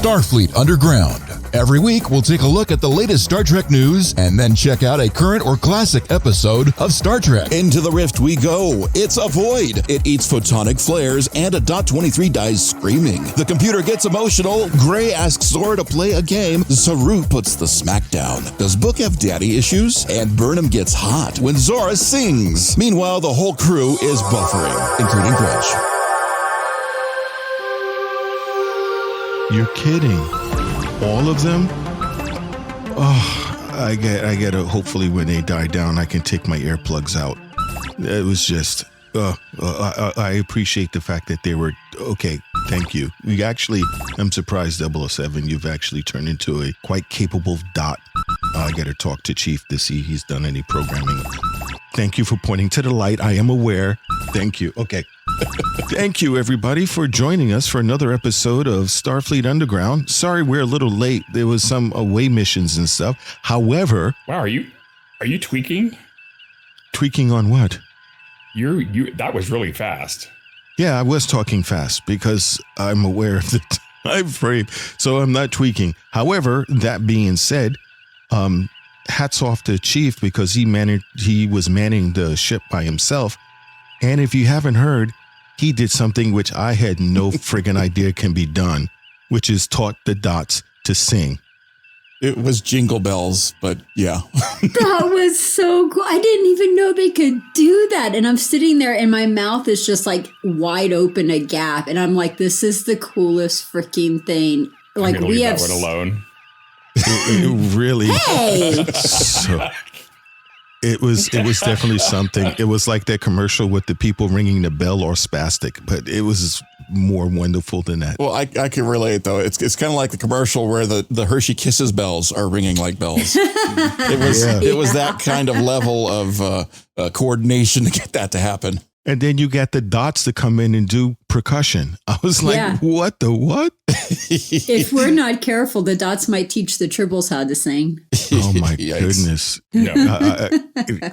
Starfleet Underground. Every week, we'll take a look at the latest Star Trek news and then check out a current or classic episode of Star Trek. Into the rift we go. It's a void. It eats photonic flares, and a Dot 23 dies screaming. The computer gets emotional. Gray asks Zora to play a game. Saru puts the smack down. Does Book have daddy issues? And Burnham gets hot when Zora sings. Meanwhile, the whole crew is buffering, including Grudge. You're kidding. All of them? Oh, I get to, hopefully when they die down, I can take my earplugs out. It was just, I appreciate the fact that they were, okay, thank you. We actually, I'm surprised 007, you've actually turned into a quite capable Dot. I got to talk to Chief to see he's done any programming. Thank you for pointing to the light. I am aware. Thank you. Okay. Thank you, everybody, for joining us for another episode of Starfleet Underground. Sorry we're a little late. There was some away missions and stuff. However... Wow, are you tweaking? Tweaking on what? That was really fast. Yeah, I was talking fast because I'm aware of the time frame, so I'm not tweaking. However, that being said, hats off to Chief because he was manning the ship by himself. And if you haven't heard, he did something which I had no friggin' idea can be done, which is taught the Dots to sing. It was Jingle Bells, but yeah. That was so cool. I didn't even know they could do that. And I'm sitting there and my mouth is just like wide open, a gap. And I'm like, this is the coolest freaking thing. Like we have that one alone. It really. Hey. So, it was definitely something. It was like that commercial with the people ringing the bell or spastic, but it was more wonderful than that. Well, I can relate though. It's kind of like the commercial where the Hershey Kisses bells are ringing like bells. It was that kind of level of coordination to get that to happen. And then you got the Dots to come in and do percussion. I was like, what the what? If we're not careful, the Dots might teach the Tribbles how to sing. Oh, my goodness. No.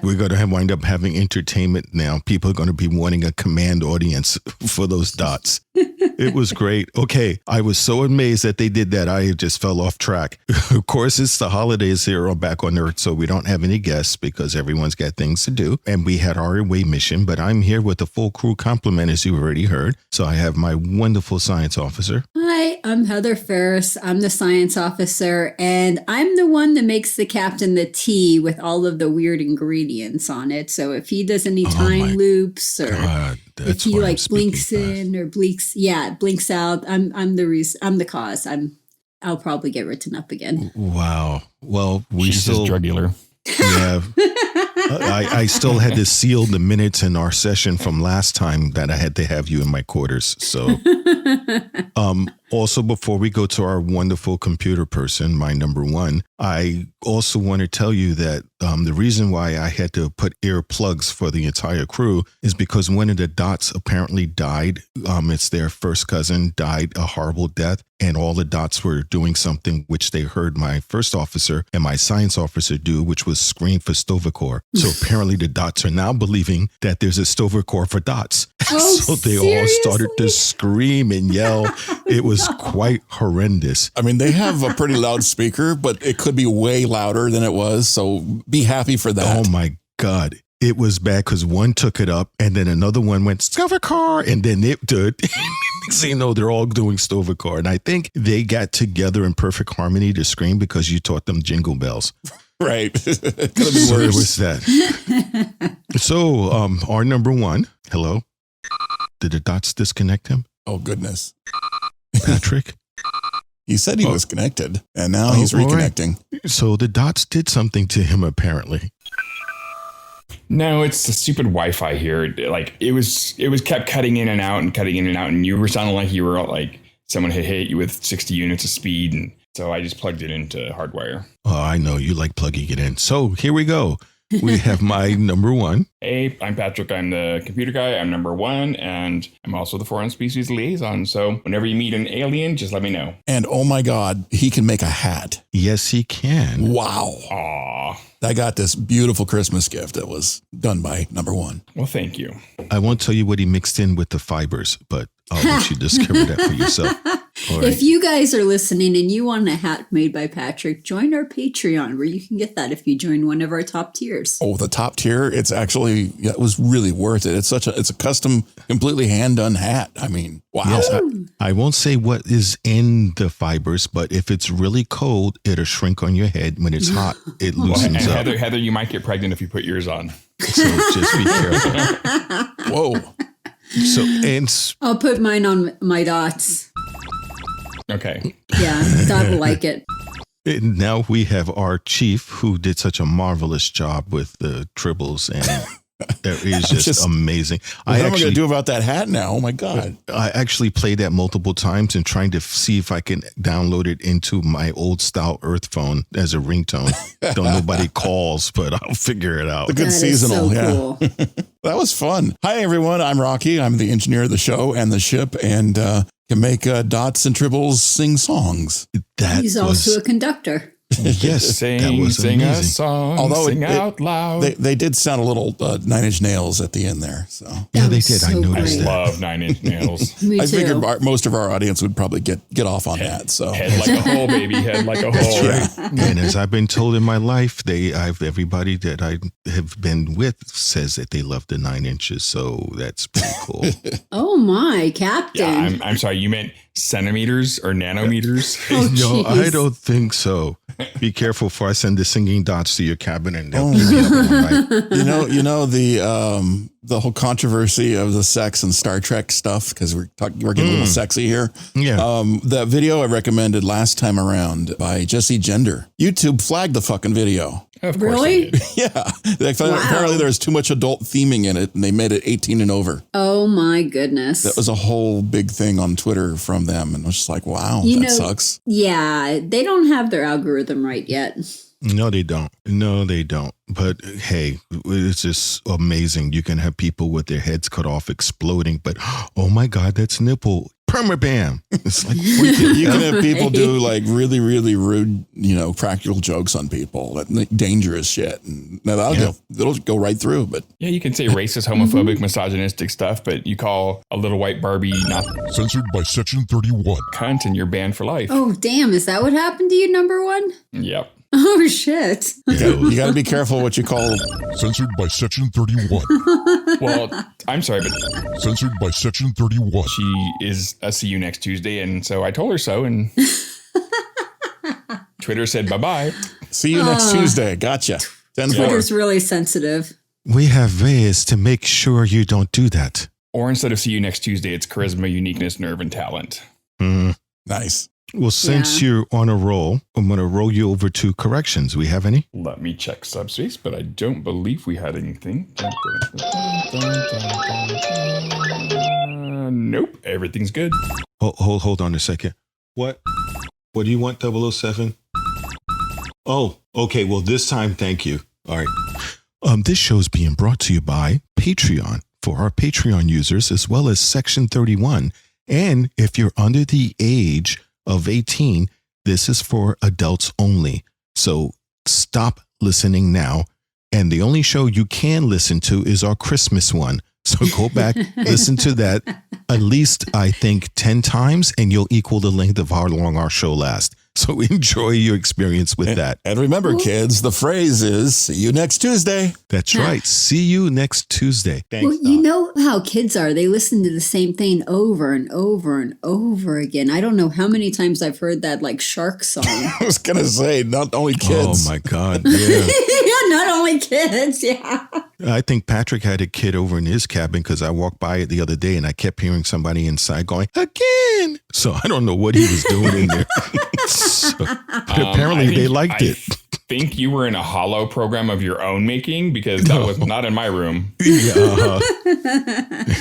We're going to wind up having entertainment now. People are going to be wanting a command audience for those Dots. It was great. Okay. I was so amazed that they did that. I just fell off track. Of course, it's the holidays here or back on Earth, so we don't have any guests because everyone's got things to do. And we had our away mission, but I'm here with a full crew complement, as you've already heard. So I have my wonderful science officer. Hi, I'm Heather Ferris. I'm the science officer, and I'm the one that makes the captain the tea with all of the weird ingredients on it. So if he does any time loops or if he like blinks in or blinks out, I'm the reason. I'm the cause. I'll probably get written up again. Wow. Well, She's still just drug dealer. Yeah. I still had to seal the minutes in our session from last time that I had to have you in my quarters. So, also, before we go to our wonderful computer person, my number one, I also want to tell you that the reason why I had to put earplugs for the entire crew is because one of the Dots apparently died. It's their first cousin died a horrible death. And all the Dots were doing something which they heard my first officer and my science officer do, which was scream for Sto'Vo'Kor. So apparently the Dots are now believing that there's a Sto'Vo'Kor for Dots. Oh, so they all started to scream and yell. It was quite horrendous. I mean, they have a pretty loud speaker, but it could be way louder than it was. So be happy for that. Oh, my God. It was bad because one took it up and then another one went Sto'Vo'Kor and then it did. So, you know, they're all doing Sto'Vo'Kor. And I think they got together in perfect harmony to scream because you taught them jingle bells. Right. So there was that. So our number one. Hello. Did the Dots disconnect him? Oh, goodness. Patrick? He said he was connected and now he's reconnecting. Right. So the Dots did something to him, apparently. No, it's the stupid Wi-Fi here. Like it was kept cutting in and out, and you were sounding like you were like someone had hit you with 60 units of speed, and so I just plugged it into hardwire. Oh, I know you like plugging it in. So here we go. We have my number one. Hey, I'm Patrick. I'm the computer guy. I'm number one, and I'm also the foreign species liaison. So whenever you meet an alien, just let me know. And oh my God, he can make a hat. Yes, he can. Wow. Aw. I got this beautiful Christmas gift that was done by number one. Well, thank you. I won't tell you what he mixed in with the fibers, but I'll let you discover that for yourself. If you guys are listening and you want a hat made by Patrick, join our Patreon where you can get that if you join one of our top tiers. Oh, the top tier. It's actually, it was really worth it. It's a custom, completely hand done hat. I mean, wow. Yes, I won't say what is in the fibers, but if it's really cold, it'll shrink on your head. When it's hot, it loosens up. Heather, you might get pregnant if you put yours on. So just be careful. Whoa. So I'll put mine on my dots. Okay. Yeah, Dot will like it. and now we have our chief who did such a marvelous job with the tribbles, and it is just amazing. What am I going to do about that hat now? Oh my God. I actually played that multiple times and trying to see if I can download it into my old style Earth phone as a ringtone. Don't nobody calls, but I'll figure it out. A good That seasonal. is so Yeah. cool. That was fun. Hi, everyone. I'm Rocky. I'm the engineer of the show and the ship, and can make Dots and Tribbles sing songs. He's also a conductor. Yes, that was sing a amazing. song, Although sing out loud. They did sound a little 9 Inch Nails at the end there. So Yeah, they was did. I so noticed great. that. Love 9 Inch Nails. Me I too. figured most of our audience would probably get off on that. So Head like a hole, baby. Head like a hole. And as I've been told in my life, everybody that I have been with says that they love the 9 inches. So that's pretty cool. Oh my, Captain. Yeah, I'm sorry. You meant centimeters or nanometers? Oh, No, I jeez. don't think so. Be careful before I send the singing dots to your cabin and they'll give you up all night. you know the whole controversy of the sex and Star Trek stuff, because we're getting a little sexy here. Yeah. That video I recommended last time around by Jesse Gender, YouTube flagged the fucking video. Of course Really? they did. Yeah, apparently there's too much adult theming in it, and they made it 18 and over. Oh my goodness. That was a whole big thing on Twitter from them, and I was just like, wow, that sucks. Yeah, they don't have their algorithm right yet. No, they don't. No, they don't. But hey, it's just amazing. You can have people with their heads cut off exploding, but oh my God, that's nipple. Permabam. It's like, You can have people do like really, really rude, practical jokes on people, like dangerous shit, and it'll go right through. But Yeah, you can say racist, homophobic, misogynistic stuff, but you call a little white Barbie not Censored by Section 31. cunt and you're banned for life. Oh, damn. Is that what happened to you, number one? Yep. Oh, shit. you got to be careful what you call. Censored by Section 31. Well, I'm sorry, but Censored by Section 31. she is a see you next Tuesday, and so I told her so, and Twitter said bye-bye. See you next Tuesday. Gotcha. 10-4. Twitter's really sensitive. we have ways to make sure you don't do that. Or instead of see you next Tuesday, it's charisma, uniqueness, nerve, and talent. Nice. Well, since you're on a roll, I'm going to roll you over to corrections. We have any? Let me check subspace, but I don't believe we had anything. Nope, everything's good. Hold on a second. What do you want, 007? Oh, okay. Well, this time, thank you. All right. This show's being brought to you by Patreon for our Patreon users, as well as Section 31. And if you're under the age of 18, this is for adults only. So stop listening now. And the only show you can listen to is our Christmas one. So go back, listen to that at least, I think, 10 times, and you'll equal the length of how long our show lasts. So enjoy your experience with that. And remember, kids, the phrase is "see you next Tuesday." That's right. See you next Tuesday. Thanks, Well, you know how kids are. They listen to the same thing over and over and over again. I don't know how many times I've heard that like shark song. I was gonna say, not only kids. Oh my God. Yeah. Yeah, not only kids. Yeah. I think Patrick had a kid over in his cabin because I walked by it the other day and I kept hearing somebody inside going, again. So I don't know what he was doing in there. But apparently they liked it. I think you were in a hollow program of your own making, because that was not in my room. Yeah.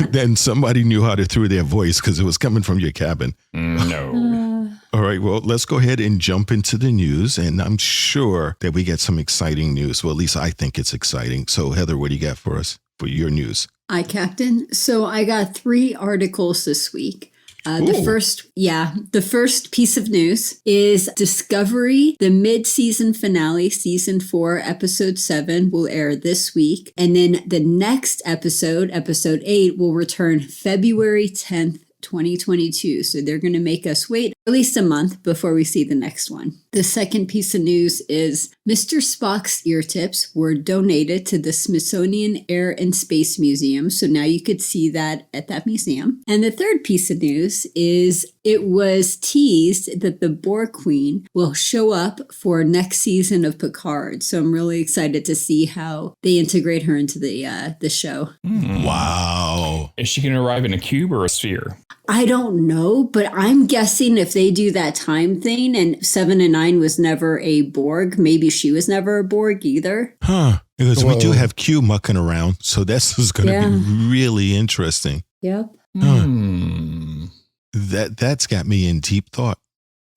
Then somebody knew how to through their voice because it was coming from your cabin. No. All right, well, let's go ahead and jump into the news. And I'm sure that we get some exciting news. Well, at least I think it's exciting. So, Heather, what do you got for us for your news? Hi, Captain. So I got 3 articles this week. The first piece of news is Discovery. The mid-season finale, season 4, episode 7, will air this week. And then the next episode, episode 8, will return February 10th, 2022. So they're going to make us wait at least a month before we see the next one. The second piece of news is Mr. Spock's ear tips were donated to the Smithsonian Air and Space Museum. So now you could see that at that museum. And the third piece of news is it was teased that the Borg Queen will show up for next season of Picard. So I'm really excited to see how they integrate her into the show. Wow. Is she going to arrive in a cube or a sphere? I don't know, but I'm guessing if they do that time thing and 7 and 9 was never a Borg, maybe she was never a Borg either. Huh. Because we do have Q mucking around. So this is going to be really interesting. Yep. Huh. That's got me in deep thought.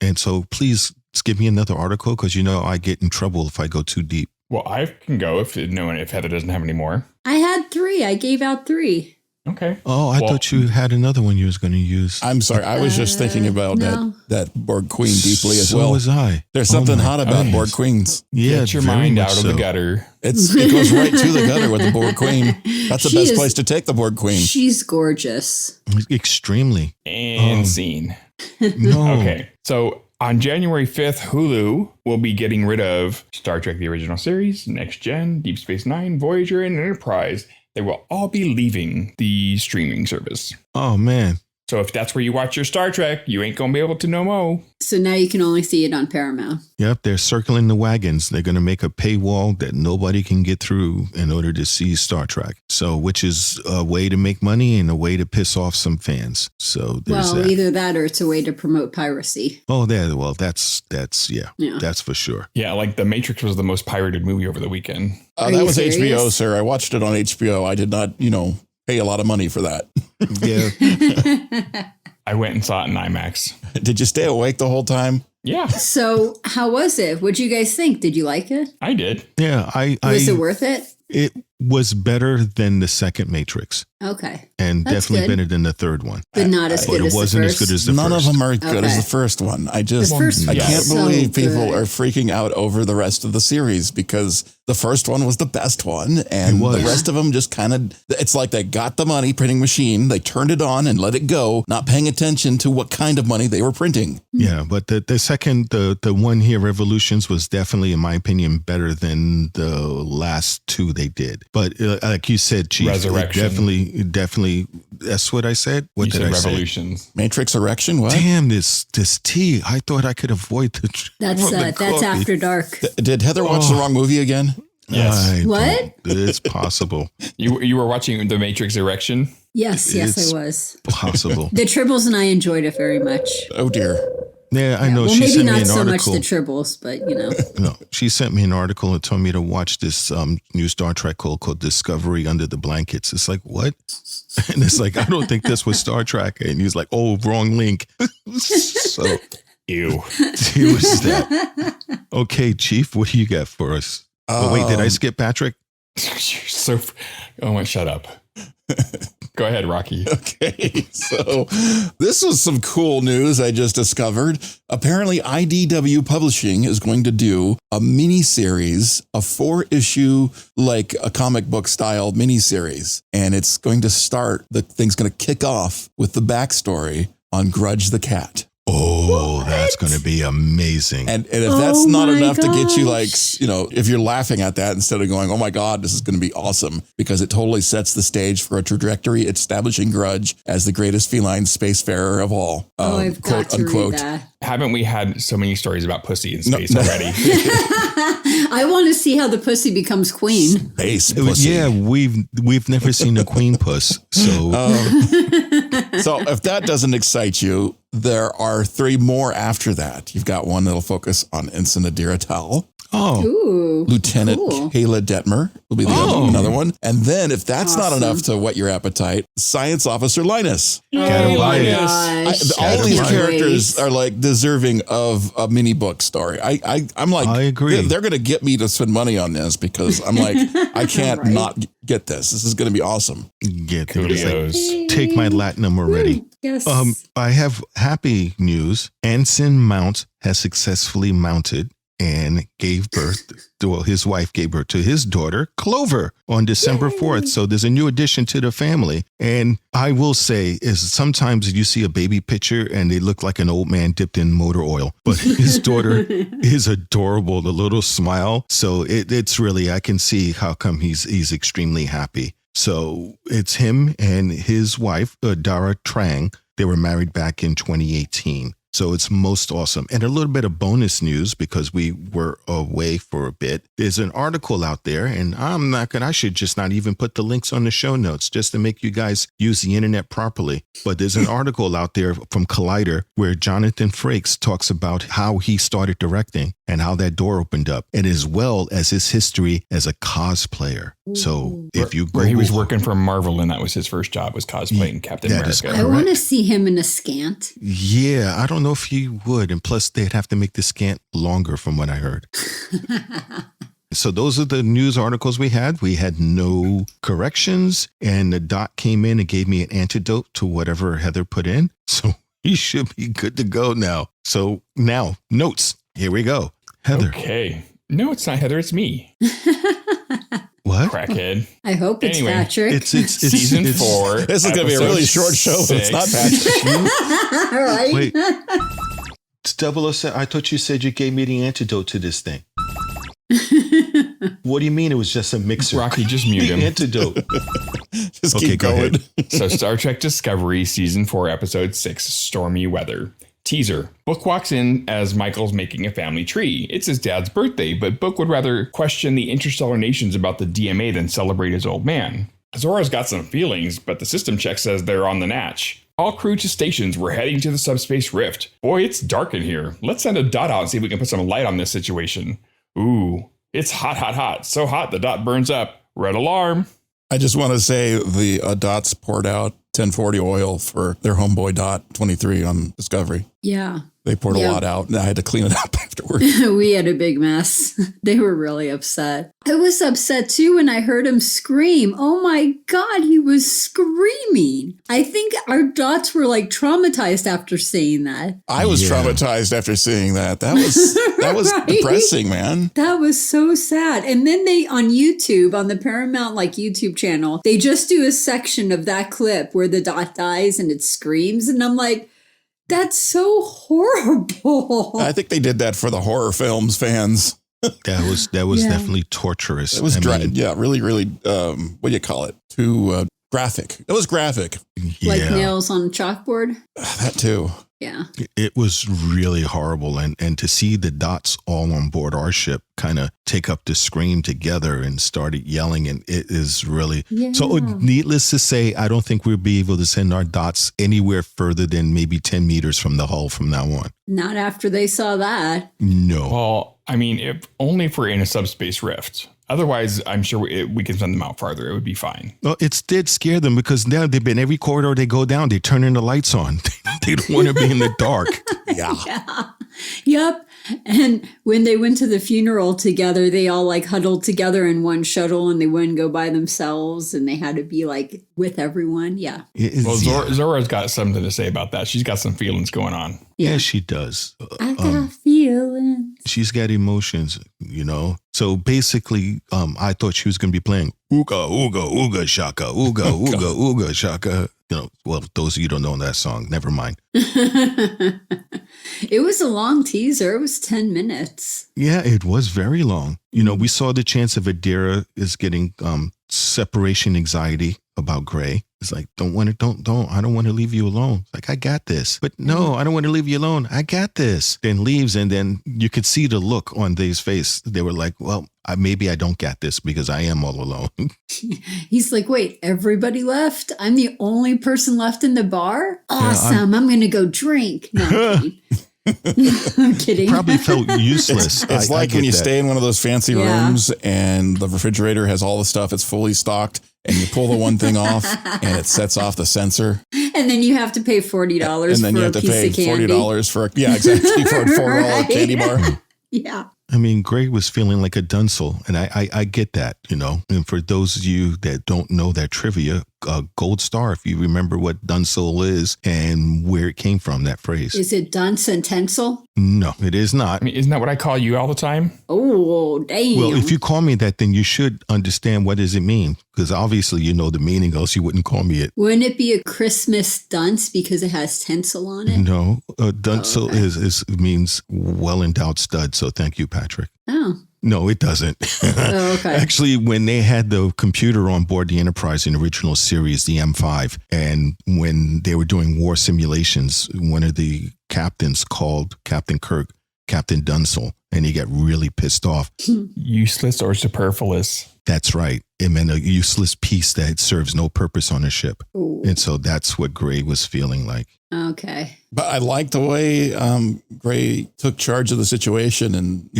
And so please give me another article because, I get in trouble if I go too deep. Well, I can go if Heather doesn't have any more. I had 3. I gave out 3. Okay. Oh, I thought you had another one you was going to use. I'm sorry. I was just thinking about that Borg Queen deeply as well. So was I. There's something hot about Borg Queens. Yeah, get your mind out of the gutter. It goes right to the gutter with the Borg Queen. That's the best place to take the Borg Queen. She's gorgeous. Extremely. And scene. No. Okay. So on January 5th, Hulu will be getting rid of Star Trek, the original series, Next Gen, Deep Space Nine, Voyager, and Enterprise. They will all be leaving the streaming service. Oh, man. So if that's where you watch your Star Trek, you ain't going to be able to no more. So now you can only see it on Paramount. Yep, they're circling the wagons. They're going to make a paywall that nobody can get through in order to see Star Trek. So, which is a way to make money and a way to piss off some fans. So there's that. Either that or it's a way to promote piracy. Oh, well, that's for sure. Yeah, like The Matrix was the most pirated movie over the weekend. That was serious? HBO, sir. I watched it on HBO. I did not, pay a lot of money for that. Yeah. I went and saw it in IMAX. Did you stay awake the whole time? Yeah. So how was it? What'd you guys think? Did you like it? I did. Yeah. Was it worth it? It was better than the second Matrix. Okay. And That's definitely good. better than the third one. But not as good as the first. It wasn't as good as the None first. of them are as good as the first one. I can't so believe people good. are freaking out over the rest of the series because the first one was the best one. And the rest of them just kind of, it's like they got the money printing machine, they turned it on and let it go, not paying attention to what kind of money they were printing. Yeah, but the second, the 1 Year Revolutions was definitely, in my opinion, better than the last 2 they did. But like you said, Chief, Resurrection. Definitely, that's what I said. What You did said I say? Revolutions. Matrix Erection, what? Damn, this tea. I thought I could avoid the That's After Dark. Did Heather watch the wrong movie again? Yes. What? It's possible. You were watching The Matrix Erection? Yes, It's I was. Possible. The Tribbles and I enjoyed it very much. Oh, dear. Yeah, I know. Well, She maybe sent me not an so article. much the Tribbles, but No, she sent me an article and told me to watch this new Star Trek called Discovery Under the Blankets. It's like, what? And it's like, I don't think this was Star Trek. And he's like, oh, wrong link. So, Ew. it was that. Okay, Chief, what do you got for us? Oh, wait, did I skip Patrick? Oh my, shut up. Go ahead, Rocky. Okay, so this was some cool news I just discovered. Apparently, IDW Publishing is going to do a miniseries, a 4-issue, like a comic book style miniseries. And it's going to start, the thing's going to kick off with the backstory on Grudge the cat. Oh, that's going to be amazing. And if that's not my enough to get you, like, gosh. if you're laughing at that instead of going, oh my God, this is going to be awesome, because it totally sets the stage for a trajectory establishing Grudge as the greatest feline spacefarer of all. I've got to read that. Haven't we had so many stories about pussy in space already? I want to see how the pussy becomes queen. Space pussy. Yeah, we've never seen a queen puss. So So if that doesn't excite you, there are 3 more after that. You've got one that'll focus on Ensign Tal. Ooh, Lieutenant cool. Kayla Detmer will be another one. And then if that's not enough to whet your appetite, Science Officer Linus. gotta buy it. All these characters are like deserving of a mini book story. I'm like, I agree. They're going to get me to spend money on this because I'm like, I can't Right. not get this. This is going to be awesome. Get Kudos. take my latinum already. Yes. I have happy news. Anson Mount has successfully mounted and gave birth, well, his wife gave birth to his daughter, Clover, on December 4th. So there's a new addition to the family. And I will say is sometimes you see a baby picture and they look like an old man dipped in motor oil, but his daughter is adorable, the little smile. So it's really, I can see how come he's extremely happy. So it's him and his wife, Dara Trang. They were married back in 2018. So it's most awesome. And a little bit of bonus news because we were away for a bit. There's an article out there, and I should just not even put the links on the show notes just to make you guys use the internet properly. But there's an article out there from Collider where Jonathon Frakes talks about how he started directing and how that door opened up, and as well as his history as a cosplayer. So if you where he was working for Marvel, and that was his first job, was cosplaying Captain America. I want to see him in a scant. Yeah, I don't know if he would. And plus, they'd have to make the scant longer from what I heard. So those are the news articles we had. We had no corrections, and the Dot came in and gave me an antidote to whatever Heather put in. So he should be good to go now. So now, notes. Here we go. Heather. Okay. No, it's not Heather. It's me. What? Crackhead. I hope it's Anyway, Patrick. It's Season 4. This is going to be a really short show, but it's not Patrick. All right. Wait. It's 007. I thought you said you gave me the antidote to this thing. What do you mean it was just a mixer? Rocky, just mute him. The antidote. Just keep going. So Star Trek Discovery, Season 4, Episode 6, Stormy Weather. Teaser. Book walks in as Michael's making a family tree. It's his dad's birthday, but Book would rather question the interstellar nations about the DMA than celebrate his old man. Zora's got some feelings, but the system check says they're on the natch. All crew to stations. We're heading to the subspace rift. Boy, it's dark in here. Let's send a Dot out and see if we can put some light on this situation. Ooh, it's hot, hot, hot. So hot the Dot burns up. Red alarm. I just want to say the Dots poured out 1040 oil for their homeboy Dot 23 on Discovery. Yeah. They poured a lot out, and I had to clean it up afterwards. We had a big mess. They were really upset. I was upset too when I heard him scream. Oh my God, he was screaming. I think our Dots were like traumatized after seeing that. I was traumatized after seeing that. That was Right? depressing, man. That was so sad. And then they, on YouTube, on the Paramount YouTube channel, they just do a section of that clip where the Dot dies and it screams. And I'm like, that's so horrible. I think they did that for the horror films fans. That was definitely torturous. It was really, really, what do you call it? Too graphic. It was graphic. Like nails on a chalkboard. That too. Yeah. It was really horrible. And to see the Dots all on board our ship kind of take up the scream together and started yelling, and it is really so needless to say, I don't think we'll be able to send our Dots anywhere further than maybe 10 meters from the hull from now on. Not after they saw that. No. Well, I mean, if only if we're in a subspace rift. Otherwise, I'm sure we can send them out farther. It would be fine. Well, it did scare them because now they've been every corridor they go down, they turn the lights on. They don't want to be in the dark. Yeah. Yep. And when they went to the funeral together, they all huddled together in one shuttle and they wouldn't go by themselves and they had to be with everyone. Yeah. Well, Zora's got something to say about that. She's got some feelings going on. Yeah, she does. I got feelings. She's got emotions, So basically, I thought she was going to be playing Ooga, Ooga, Ooga, Shaka, Ooga, Ooga, Ooga, Shaka. Well, those of you who don't know that song, never mind. It was a long teaser. It was 10 minutes. Yeah, it was very long. We saw the chance of Adira is getting separation anxiety about Gray. It's like, I don't want to leave you alone. It's like, I got this. But no, I don't want to leave you alone. I got this. Then leaves. And then you could see the look on Dave's face. They were like, well, maybe I don't got this because I am all alone. He's like, wait, everybody left? I'm the only person left in the bar? Awesome. I'm going to go drink. No, I'm kidding. I'm kidding. Probably felt useless. It's like when you stay in one of those fancy rooms and the refrigerator has all the stuff. It's fully stocked. And you pull the one thing off and it sets off the sensor. And then you have to pay $40 for a piece of candy. And then you have to pay $40 for a $4 candy bar. Yeah. I mean, Gray was feeling like a Dunsel, and I get that, And for those of you that don't know that trivia, gold star if you remember what Dunsel is and where it came from, that phrase. Is it dunce and tinsel? No, it is not. I mean, isn't that what I call you all the time? Oh, damn. Well, if you call me that, then you should understand what does it mean, because obviously you know the meaning, else you wouldn't call me it. Wouldn't it be a Christmas dunce because it has tinsel on it? No, Dunsel is means well-endowed stud. So thank you, Patrick. Oh. No, it doesn't. Oh, okay. Actually, when they had the computer on board the Enterprise in the original series, the M5, and when they were doing war simulations, one of the captains called Captain Kirk Captain Dunsel, and he got really pissed off. Useless or superfluous. That's right. It meant a useless piece that serves no purpose on a ship. Ooh. And so that's what Gray was feeling like. Okay. But I like the way Gray took charge of the situation. And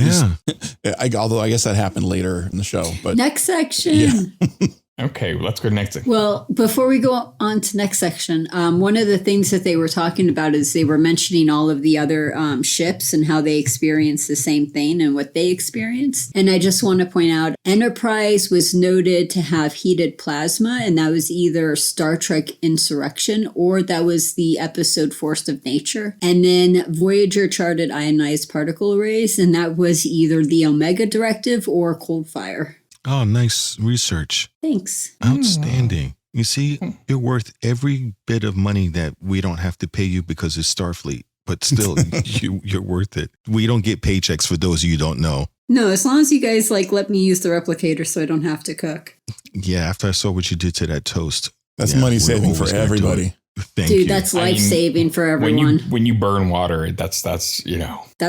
although I guess that happened later in the show. But next section. Yeah. Okay, let's go to next section. Well, before we go on to next section, one of the things that they were talking about is they were mentioning all of the other ships and how they experienced the same thing and what they experienced. And I just want to point out, Enterprise was noted to have heated plasma, and that was either Star Trek Insurrection or that was the episode Force of Nature. And then Voyager charted ionized particle arrays, and that was either the Omega Directive or Cold Fire. Oh, nice research. Thanks. Outstanding. You see, you're worth every bit of money that we don't have to pay you because it's Starfleet, but still, you're worth it. We don't get paychecks for those of you who don't know. No, as long as you guys let me use the replicator so I don't have to cook. Yeah, after I saw what you did to that toast. That's money saving for everybody. Thank you. Dude, that's life-saving for everyone. When you burn water, that's That's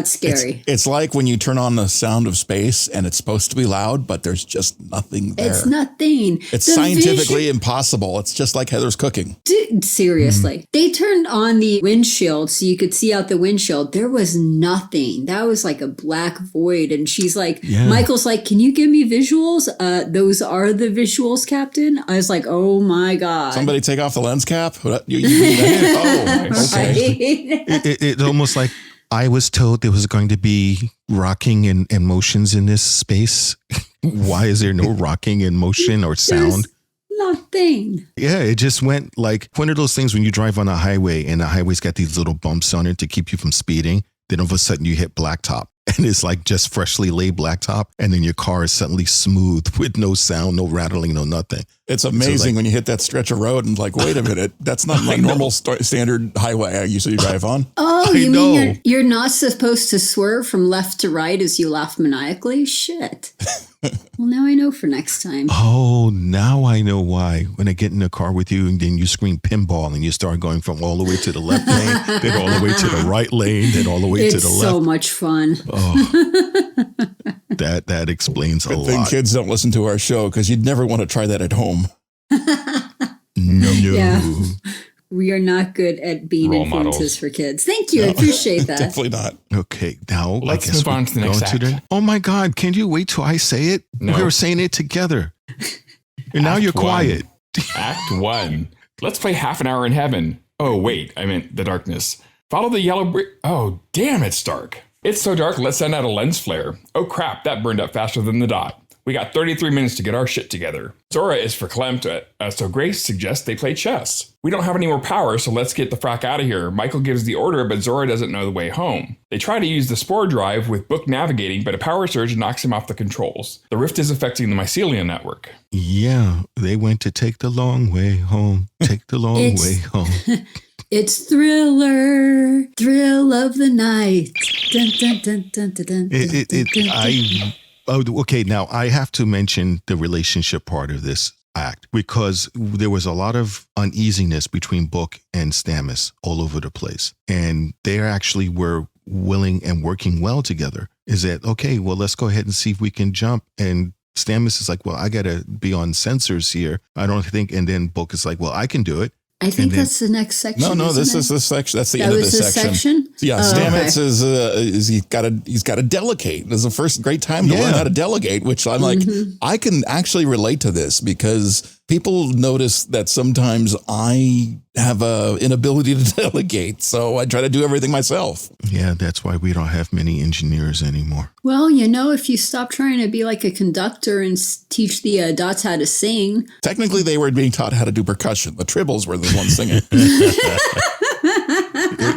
scary. It's like when you turn on the sound of space and it's supposed to be loud, but there's just nothing there. It's nothing. It's scientifically impossible. It's just like Heather's cooking. Dude, seriously. They turned on the windshield so you could see out the windshield. There was nothing. That was like a black void. And she's like, Michael's like, can you give me visuals? Those are the visuals, Captain. I was like, oh my God. Somebody take off the lens cap? Okay. It's almost like I was told there was going to be rocking and motions in this space. Why is there no rocking and motion or sound? Nothing. Yeah, it just went like one of those things when you drive on a highway and the highway's got these little bumps on it to keep you from speeding. Then all of a sudden you hit blacktop and it's like just freshly laid blacktop. And then your car is suddenly smooth with no sound, no rattling, no nothing. It's amazing when you hit that stretch of road and like, wait a minute, that's not my normal standard highway I usually drive on. Oh, you mean you're not supposed to swerve from left to right as you laugh maniacally? Shit. Well, now I know for next time. Oh, now I know why. When I get in a car with you and then you scream pinball and you start going from all the way to the left lane, then all the way to the right lane, then all the way to the left. It's so much fun. Oh, that explains a lot. Good thing kids don't listen to our show because you'd never want to try that at home. No. Yeah. We are not good at being Role influences models. for kids. Thank you. I appreciate that. Definitely not. Okay, now Let's move on to the next act. Oh my God, can you wait till I say it? No. We were saying it together. And now you're quiet. Act 1. Let's play half an hour in heaven. Oh, wait, I meant the darkness. Follow the yellow brick. Oh, damn, it's dark. It's so dark, let's send out a lens flare. Oh crap, that burned up faster than the dot. We got 33 minutes to get our shit together. Zora is verklempt, so Grace suggests they play chess. We don't have any more power, so let's get the frack out of here. Michael gives the order, but Zora doesn't know the way home. They try to use the spore drive with Book navigating, but a power surge knocks him off the controls. The rift is affecting the mycelium network. Yeah, they went to take the long way home. Take the long way home. It's Thriller, thrill of the night. Dun, dun, dun, dun, dun, dun, dun, Okay, now I have to mention the relationship part of this act because there was a lot of uneasiness between Book and Stamets all over the place. And they actually were willing and working well together. Is that, okay, well, let's go ahead and see if we can jump. And Stamets is like, well, I got to be on sensors here. I don't think. And then Book is like, well, I can do it. I think that's the next section. No, this is the section. That's the end of this section. Yeah, Stamets is he's got to delegate. This is the first great time to learn how to delegate, which I'm like, I can actually relate to this because people notice that sometimes I have a inability to delegate, so I try to do everything myself. Yeah, that's why we don't have many engineers anymore. Well, if you stop trying to be like a conductor and teach the dots how to sing. Technically, they were being taught how to do percussion. The Tribbles were the ones singing.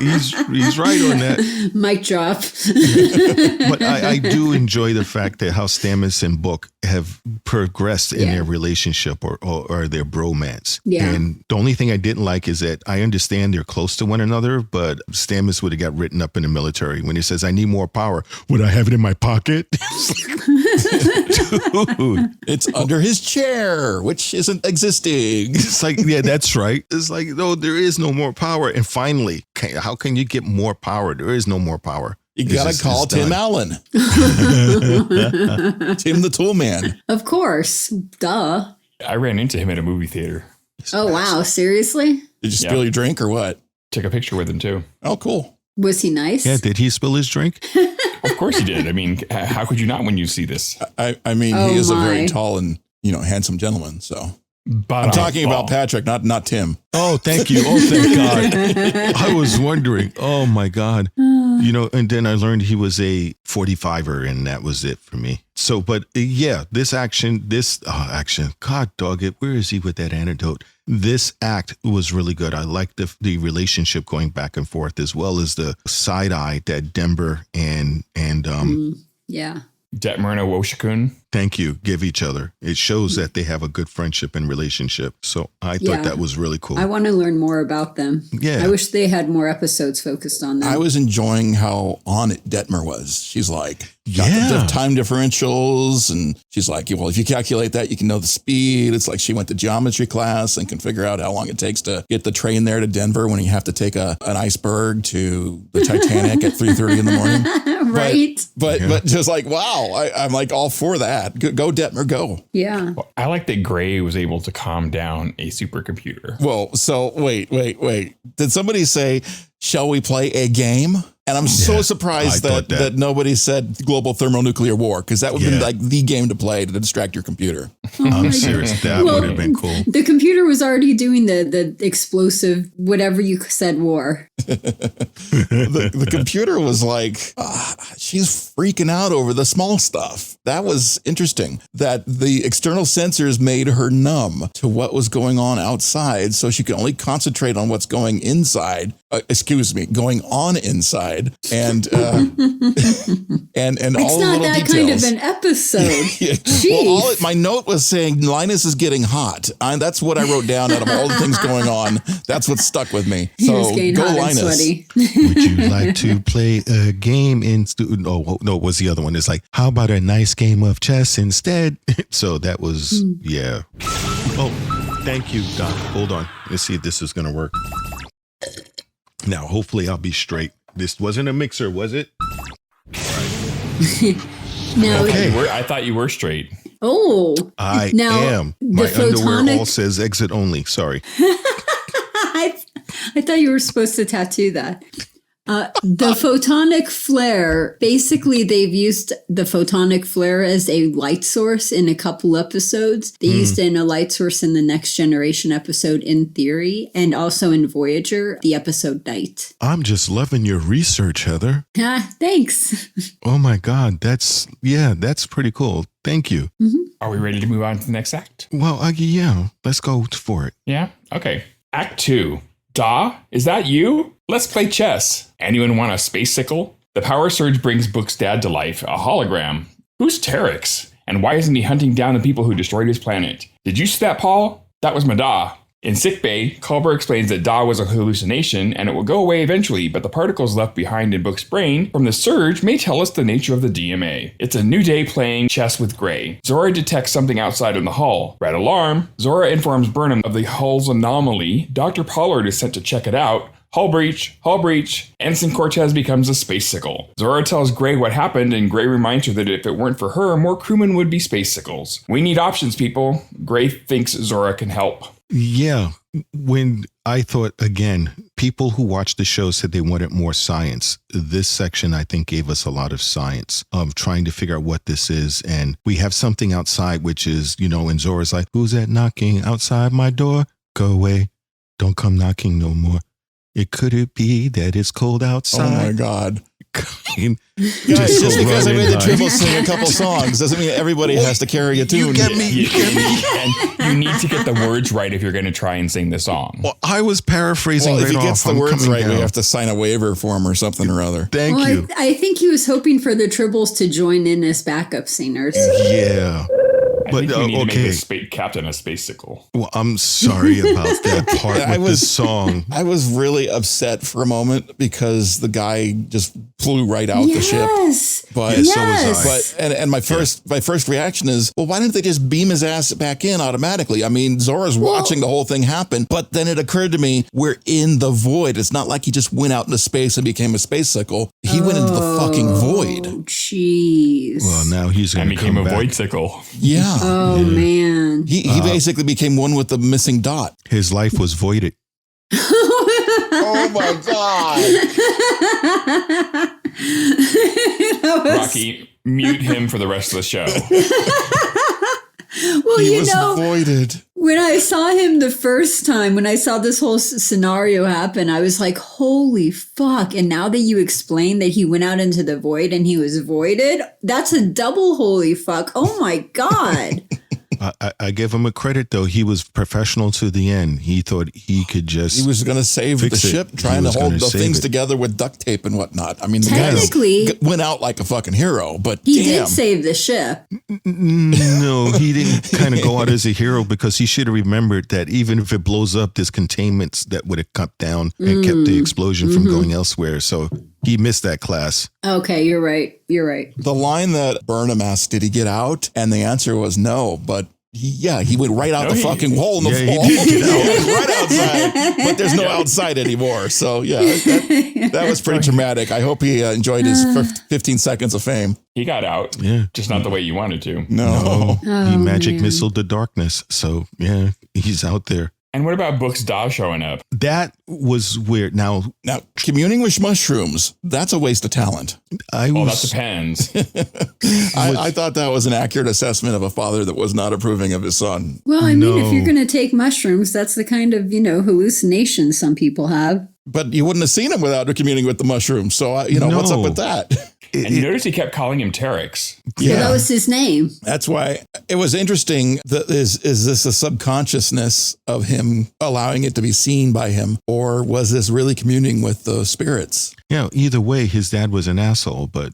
He's right on that. Mic drop. But I do enjoy the fact that how Stamets and Book have progressed in their relationship or their bromance. Yeah. And the only thing I didn't like is that I understand they're close to one another, but Stamets would have got written up in the military when he says, I need more power. Would I have it in my pocket? Dude. It's under his chair, which isn't existing. It's like, yeah, that's right. It's like, no, there is no more power. And finally, how can you get more power? There is no more power. You got to call Tim Allen. Tim the Tool Man. Of course. Duh. I ran into him at a movie theater. Oh, wow. Seriously? Did you spill your drink or what? Took a picture with him, too. Oh, cool. Was he nice? Yeah, did he spill his drink? Of course he did. I mean, how could you not when you see this? I mean, he is a very tall and, handsome gentleman, so. But I'm talking about Patrick, not Tim. Oh, thank you. Oh, thank God. I was wondering. Oh, my God. And then I learned he was a 45er, and that was it for me. So, but yeah, this action, God dog it. Where is he with that antidote? This act was really good. I liked the relationship going back and forth, as well as the side eye that Denver and yeah. Detmer and Woshikun. Thank you. Give each other. It shows that they have a good friendship and relationship. So I thought that was really cool. I want to learn more about them. Yeah. I wish they had more episodes focused on them. I was enjoying how on it Detmer was. She's like, got the time differentials. And she's like, well, if you calculate that, you can know the speed. It's like she went to geometry class and can figure out how long it takes to get the train there to Denver when you have to take an iceberg to the Titanic at 3:30 in the morning. Right. But just like, wow, I'm like all for that. Go Detmer, go. Yeah. Well, I like that Gray was able to calm down a supercomputer. Well, so wait. Did somebody say, shall we play a game? And I'm so surprised that nobody said global thermonuclear war, because that would have been like the game to play to distract your computer. I'm serious. That would have been cool. The computer was already doing the explosive, whatever you said, war. The computer was like, she's freaking out over the small stuff. That was interesting, that the external sensors made her numb to what was going on outside, so she could only concentrate on what's going inside. Going on inside, and it's all the little that details. kind of an episode. Well, my note was saying Linus is getting hot. That's what I wrote down out of all the things going on. That's what stuck with me. So go Linus. Would you like to play a game no, it was the other one. It's like, how about a nice game of chess instead? So that was, yeah. Oh, thank you, Doc. Hold on. Let's see if this is going to work. Now, hopefully I'll be straight. This wasn't a mixer, was it? No. Okay. I thought you were straight. Oh. I am. My underwear all says exit only. Sorry. I thought you were supposed to tattoo that. The Photonic Flare, basically they've used the Photonic Flare as a light source in a couple episodes. They used it in a light source in the Next Generation episode in theory, and also in Voyager, the episode Night. I'm just loving your research, Heather. Thanks. Oh my God. That's pretty cool. Thank you. Mm-hmm. Are we ready to move on to the next act? Well, yeah, let's go for it. Yeah? Okay. Act 2. Da, is that you? Let's play chess. Anyone want a space-cicle? The power surge brings Book's dad to life, a hologram. Who's Terex? And why isn't he hunting down the people who destroyed his planet? Did you see that, Paul? That was my Da. In sickbay, Culber explains that Da was a hallucination and it will go away eventually, but the particles left behind in Book's brain from the surge may tell us the nature of the DMA. It's a new day playing chess with Gray. Zora detects something outside in the hull. Red alarm. Zora informs Burnham of the hull's anomaly. Dr. Pollard is sent to check it out. Hull breach, hull breach. Ensign Cortez becomes a space-cicle. Zora tells Gray what happened, and Gray reminds her that if it weren't for her, more crewmen would be space-cickles. We need options, people. Gray thinks Zora can help. Yeah. When I thought, again, people who watched the show said they wanted more science. This section, I think, gave us a lot of science of trying to figure out what this is. And we have something outside, which is, and Zora's like, who's that knocking outside my door? Go away. Don't come knocking no more. Could it be that it's cold outside? Oh, my God. Guys, just because I made the Tribbles sing a couple songs doesn't mean everybody has to carry a tune. You get me. And you need to get the words right if you're going to try and sing the song. Well, I was paraphrasing if he right gets off. the words right, down. we have to sign a waiver for him or something or other. Thank you. I think he was hoping for the Tribbles to join in as backup singers. Yeah. I think you need to make the captain a space-cicle. Well, I'm sorry about that part with this song. I was really upset for a moment because the guy just flew right out the ship. But so was I. But my first reaction is, well, why didn't they just beam his ass back in automatically? I mean, Zora's watching the whole thing happen, but then it occurred to me, we're in the void. It's not like he just went out into space and became a space-cicle. He went into the fucking void. Jeez. Well, now he's going to come back. And became a void-cicle. Yeah. Oh, man. He basically became one with the missing dot. His life was voided. Oh, my God. Rocky, mute him for the rest of the show. Well, he was voided. When I saw him the first time, when I saw this whole scenario happen, I was like, holy fuck. And now that you explain that he went out into the void and he was voided, that's a double holy fuck. Oh, my God. I give him a credit, though. He was professional to the end. He thought he could just He was going to save the ship, trying to hold the things together with duct tape and whatnot. I mean, the guy went out like a fucking hero, but he did save the ship. No, he didn't kind of go out as a hero because he should have remembered that even if it blows up, there's containments that would have cut down and kept the explosion from going elsewhere. So he missed that class. Okay, you're right. You're right. The line that Burnham asked, did he get out? And the answer was no, but he went right out the fucking hole in the wall. He did get out. He went right outside, but there's no outside anymore. So yeah, that was pretty dramatic. I hope he enjoyed his 15 seconds of fame. He got out, just not the way you wanted to. No. He magic missiled the darkness. So yeah, he's out there. And what about Book's Da showing up? That was weird. Now, communing with mushrooms, that's a waste of talent. That depends. I thought that was an accurate assessment of a father that was not approving of his son. Well, I mean, if you're going to take mushrooms, that's the kind of, hallucinations some people have. But you wouldn't have seen him without communing with the mushrooms. So, what's up with that? And you notice he kept calling him Terex. Yeah, that was his name. That's why it was interesting. Is this a subconsciousness of him allowing it to be seen by him? Or was this really communing with the spirits? Yeah, either way, his dad was an asshole, but...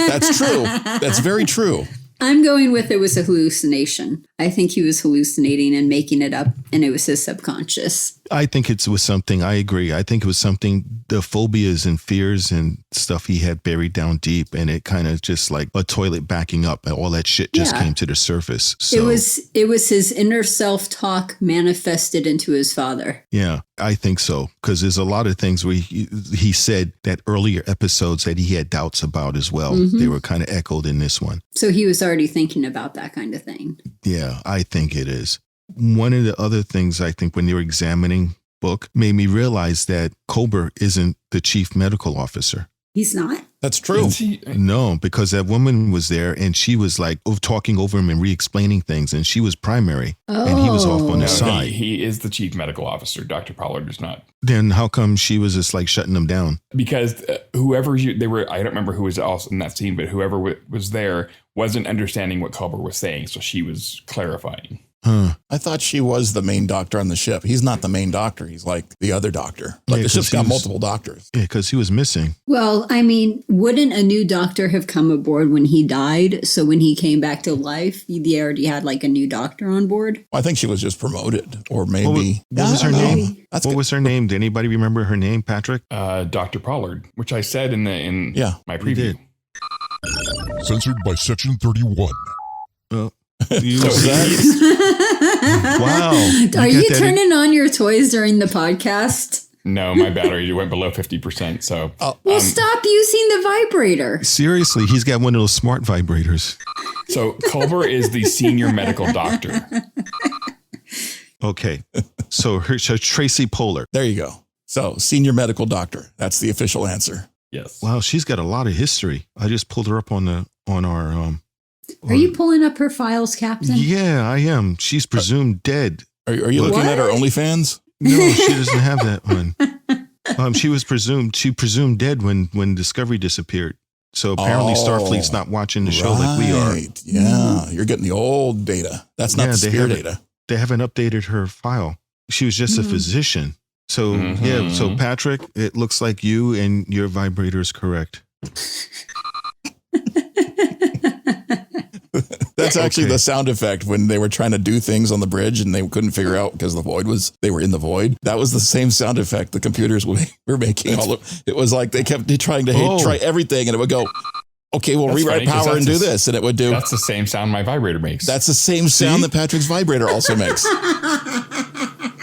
That's true. That's very true. I'm going with it was a hallucination. I think he was hallucinating and making it up, and it was his subconscious. I think it was something, I agree. I think it was something, the phobias and fears and stuff he had buried down deep, and it kind of just like a toilet backing up, and all that shit just came to the surface. So, it was his inner self-talk manifested into his father. Yeah, I think so. Because there's a lot of things where he said that earlier episodes that he had doubts about as well. Mm-hmm. They were kind of echoed in this one. So he was already thinking about that kind of thing. Yeah, I think it is. One of the other things I think when they were examining Book made me realize that Culber isn't the chief medical officer. He's not? That's true. No, because that woman was there and she was like talking over him and re-explaining things, and she was primary and he was off on the side. He is the chief medical officer. Dr. Pollard is not. Then how come she was just like shutting them down? Because I don't remember who was also in that scene, but whoever was there wasn't understanding what Culber was saying. So she was clarifying. Huh. I thought she was the main doctor on the ship. He's not the main doctor. He's like the other doctor. Like the ship's got multiple doctors. Yeah, because he was missing. Well, I mean, wouldn't a new doctor have come aboard when he died? So when he came back to life, they already had like a new doctor on board? I think she was just promoted, or maybe. What was her name? What was her name? Did anybody remember her name, Patrick? Dr. Pollard, which I said in my preview. Censored by Section 31. Wow. Are you turning on your toys during the podcast? No, my battery went below 50%. So stop using the vibrator. Seriously, he's got one of those smart vibrators. So Culber is the senior medical doctor. Okay. So Tracy Polar. There you go. So senior medical doctor. That's the official answer. Yes. Wow, she's got a lot of history. I just pulled her up on our. Are you pulling up her files, Captain? Yeah, I am. She's presumed dead. Are you looking at her OnlyFans? No, she doesn't have that one. She presumed dead when Discovery disappeared. So apparently Starfleet's not watching the show like we are. Yeah, you're getting the old data. That's not the spare data. They haven't updated her file. She was just a physician. So so Patrick, it looks like you and your vibrator is correct. That's actually the sound effect when they were trying to do things on the bridge and they couldn't figure out because they were in the void. That was the same sound effect the computers were making. It was like they kept trying to try everything and it would go, okay, we'll rewrite power and do this. And it would do. That's the same sound my vibrator makes. That's the same sound that Patrick's vibrator also makes.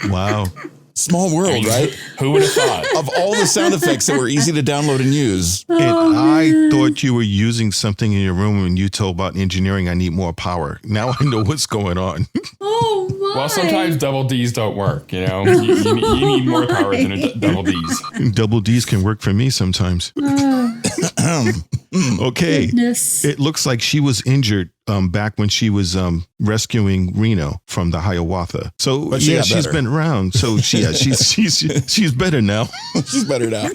Wow. Small world, right? Who would have thought? Of all the sound effects that were easy to download and use. And I thought you were using something in your room when you told about engineering. I need more power. Now I know what's going on. Oh my! Well, sometimes double D's don't work. You know, you need more power than a double D's. Double D's can work for me sometimes. Okay. Goodness. It looks like she was injured back when she was rescuing Reno from the Hiawatha. So she's been around. So she's better now. She's better now.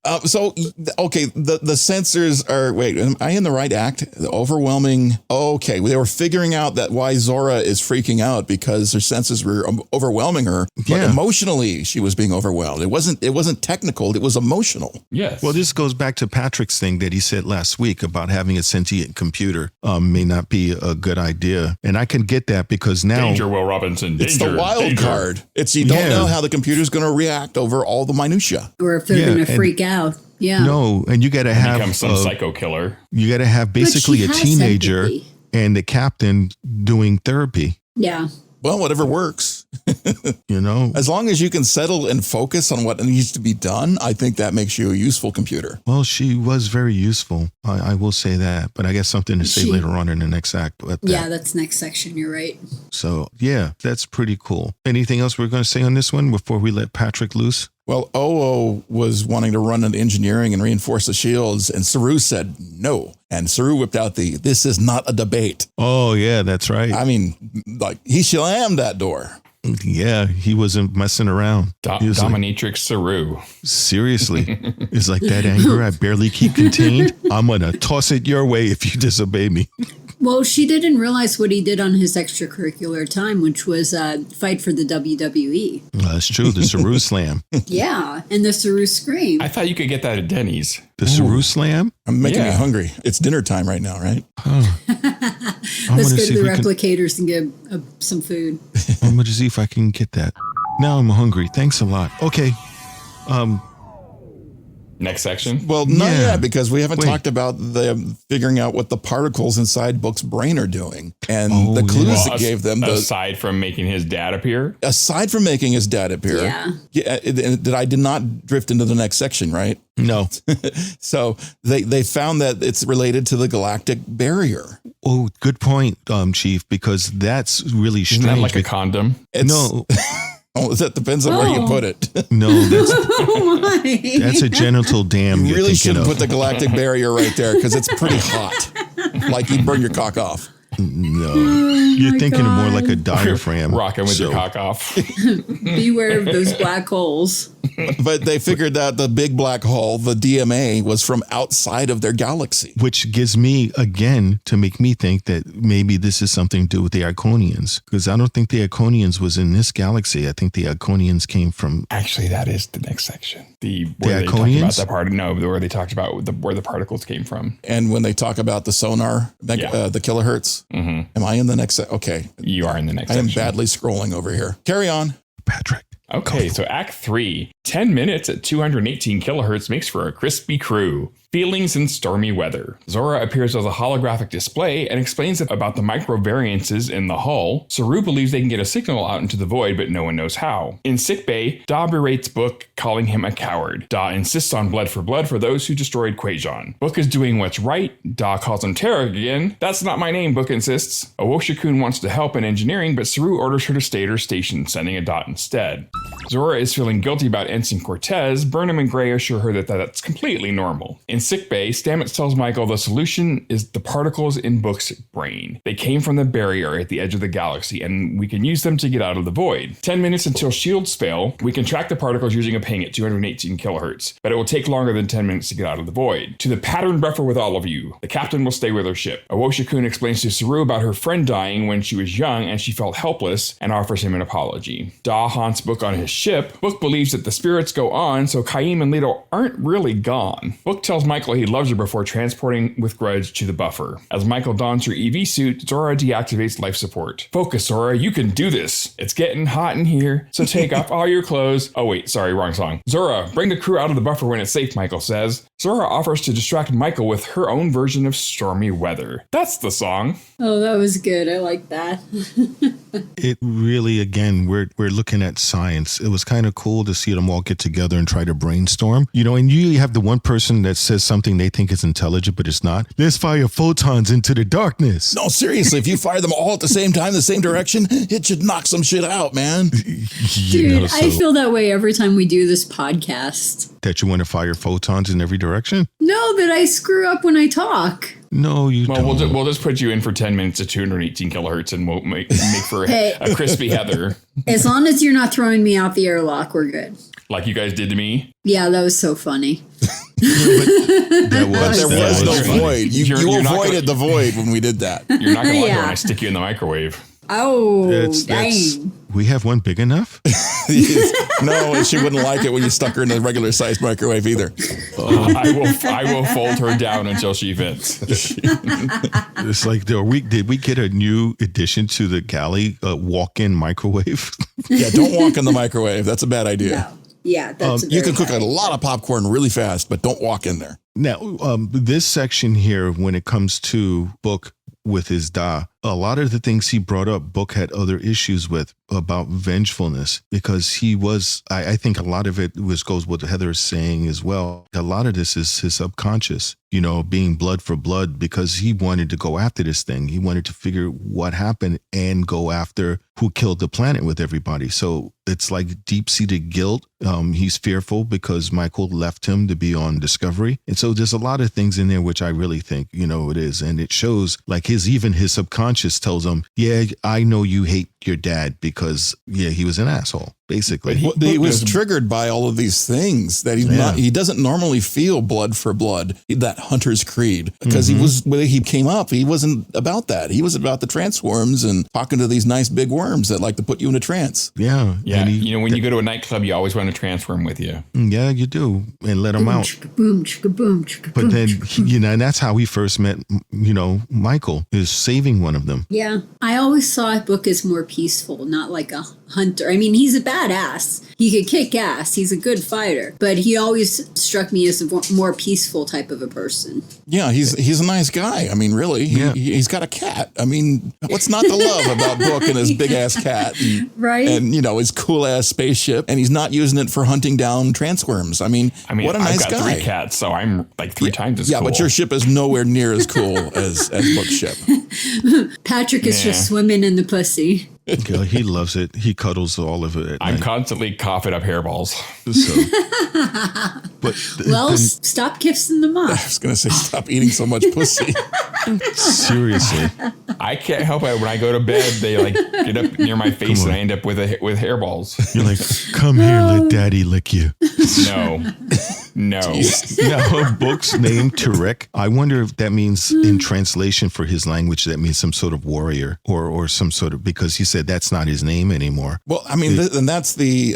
The sensors are, wait, am I in the right act? The overwhelming. Okay. They were figuring out that why Zora is freaking out because her senses were overwhelming her, but emotionally she was being overwhelmed. It wasn't technical. It was emotional. Yes. Well, this goes back to Patrick's thing that he said last week about having a sentient computer may not be a good idea. And I can get that because now Danger, Will Robinson. Danger, it's the wild card. You don't know how the computer's going to react over all the minutia. Or if they're going to freak out. Yeah. No, and you got to have become some psycho killer. You got to have basically a teenager and the captain doing therapy. Yeah. Well, whatever works. As long as you can settle and focus on what needs to be done, I think that makes you a useful computer. Well, she was very useful. I will say that, but I got something to say later on in the next act. That's next section. You're right. So yeah, that's pretty cool. Anything else we're going to say on this one before we let Patrick loose? Well, OO was wanting to run into engineering and reinforce the shields, and Saru said no. And Saru whipped out this is not a debate. Oh, yeah, that's right. I mean, like, he slammed that door. Yeah, he wasn't messing around. Dominatrix Saru. Seriously. It's like that anger I barely keep contained. I'm going to toss it your way if you disobey me. Well, she didn't realize what he did on his extracurricular time, which was fight for the WWE. That's true. The Saru Slam. Yeah, and the Saru Scream. I thought you could get that at Denny's. The Saru Slam? I'm making me hungry. It's dinner time right now, right? Let's go to the replicators and get some food. I'm going to see if I can get that. Now I'm hungry. Thanks a lot. Okay. Next section? Well, not yet, because we haven't talked about the figuring out what the particles inside Book's brain are doing. And the clues that gave them. Aside from making his dad appear? Aside from making his dad appear. Yeah. I did not drift into the next section, right? No. So they found that it's related to the Galactic Barrier. Oh, good point, Chief, because that's really strange. Isn't that like a condom? No. Oh, that depends on where you put it. No, that's a genital dam. You really shouldn't put the Galactic Barrier right there because it's pretty hot. Like you'd burn your cock off. No, you're thinking more like a diaphragm. Rocking with your cock off. Beware of those black holes. But they figured out the big black hole, the DMA, was from outside of their galaxy. Which gives me, again, to make me think that maybe this is something to do with the Iconians. Because I don't think the Iconians was in this galaxy. I think the Iconians came from... Actually, that is the next section. The Iconians? Where they talked about where the particles came from. And when they talk about the sonar, the kilohertz. Mm-hmm. Am I in the next? Okay. You are in the next I am section. badly scrolling over here. Carry on. Patrick. Okay, so Act 3, 10 minutes at 218 kilohertz makes for a crispy crew. Feelings in Stormy Weather. Zora appears as a holographic display and explains about the micro-variances in the hull. Saru believes they can get a signal out into the void, but no one knows how. In sickbay, Da berates Book, calling him a coward. Da insists on blood for those who destroyed Quajon. Book is doing what's right. Da calls him Terra again. That's not my name, Book insists. Awoshikun wants to help in engineering, but Saru orders her to stay at her station, sending a Dot instead. Zora is feeling guilty about Ensign Cortez. Burnham and Gray assure her that that's completely normal. In sickbay, Stamets tells Michael the solution is the particles in Book's brain. They came from the barrier at the edge of the galaxy, and we can use them to get out of the void. 10 minutes until shields fail, we can track the particles using a ping at 218 kilohertz, but it will take longer than 10 minutes to get out of the void. To the pattern buffer with all of you. The captain will stay with her ship. Awoshikun explains to Saru about her friend dying when she was young and she felt helpless and offers him an apology. Da haunts Book on his ship. Book believes that the spirits go on, so Kaim and Leto aren't really gone. Book tells Michael he loves her before transporting with Grudge to the buffer. As Michael dons her EV suit, Zora deactivates life support. Focus, Zora, you can do this. It's getting hot in here, so take off all your clothes. Oh wait, sorry, wrong song. Zora, bring the crew out of the buffer when it's safe, Michael says. Zora offers to distract Michael with her own version of Stormy Weather. That's the song. Oh, that was good. I like that. It really, again, we're looking at science. It was kind of cool to see them all get together and try to brainstorm. You know, and you have the one person that says something they think is intelligent, but it's not. Let's fire photons into the darkness. No, seriously, if you fire them all at the same time, the same direction, it should knock some shit out, man. Dude, I feel that way every time we do this podcast. That you want to fire photons in every direction? No, that I screw up when I talk. No, you don't. We'll just put you in for 10 minutes at 218 kilohertz and we'll make for Hey. a crispy Heather. As long as you're not throwing me out the airlock, we're good. Like you guys did to me. Yeah, that was so funny. There was no void. You avoided the void when we did that. You're not going to like it when Yeah. I stick you in the microwave. Oh, dang. We have one big enough? No, and she wouldn't like it when you stuck her in a regular sized microwave either. I will fold her down until she fits. It's like, did we get a new addition to the galley walk-in microwave? Yeah, don't walk in the microwave. That's a bad idea. No. Yeah, that's You can cook a lot of popcorn really fast, but don't walk in there. Now, this section here, when it comes to Book with his Da, a lot of the things he brought up, Book had other issues with about vengefulness, because he was, I think a lot of it goes what Heather is saying as well. A lot of this is his subconscious, you know, being blood for blood, because he wanted to go after this thing. He wanted to figure what happened and go after who killed the planet with everybody. So it's like deep-seated guilt. He's fearful because Michael left him to be on Discovery. And so there's a lot of things in there which I really think, you know, it is. And it shows like even his subconscious tells him, yeah, I know you hate your dad because, yeah, he was an asshole, basically. He was triggered by all of these things that he doesn't normally feel blood for blood, that hunter's creed, because when he came up, he wasn't about that. He was about the transworms and talking to these nice big worms that like to put you in a trance. Yeah. Yeah. You know, when you go to a nightclub, you always want a transworm with you. Yeah, you do. And let him out. Chicka-boom, chicka-boom, chicka-boom. But then, you know, and that's how he first met, you know, Michael, is saving one of them. Yeah. I always saw Book as more peaceful, not like a hunter. I mean, he's a badass. He could kick ass. He's a good fighter. But he always struck me as a more peaceful type of a person. Yeah, he's a nice guy. I mean, really. He's got a cat. I mean, what's not to love about Book and his big-ass cat? Right. And, you know, his cool-ass spaceship. And he's not using it for hunting down transworms. I mean what a nice guy. I've got 3 cats, so I'm like 3 times as cool. Yeah, but your ship is nowhere near as cool as Book's ship. Patrick is just swimming in the pussy. Yeah, he loves it. He cuddles all of it. I'm constantly coughing up hairballs. So, but stop kissing them I off. was going to say, stop eating so much pussy. seriously, I can't help it. When I go to bed, they like get up near my face and I end up with hairballs. you're like, come here, let daddy lick you. No. Now, Book's name, Tarek, I wonder if that means in translation for his language, that means some sort of warrior or some sort of, because he said that's not his name anymore. Well, I mean, and that's the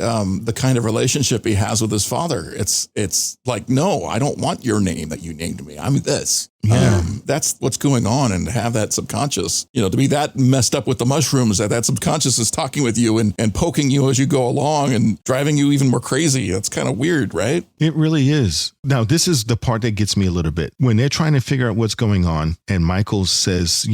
kind of relationship he has with his father. It's like, no, I don't want your name that you named me. I'm this. Yeah. That's what's going on, and to have that subconscious, you know, to be that messed up with the mushrooms, that subconscious is talking with you and poking you as you go along and driving you even more crazy. That's kind of weird, right? It really really is. Now, this is the part that gets me a little bit. When they're trying to figure out what's going on, and Michael says,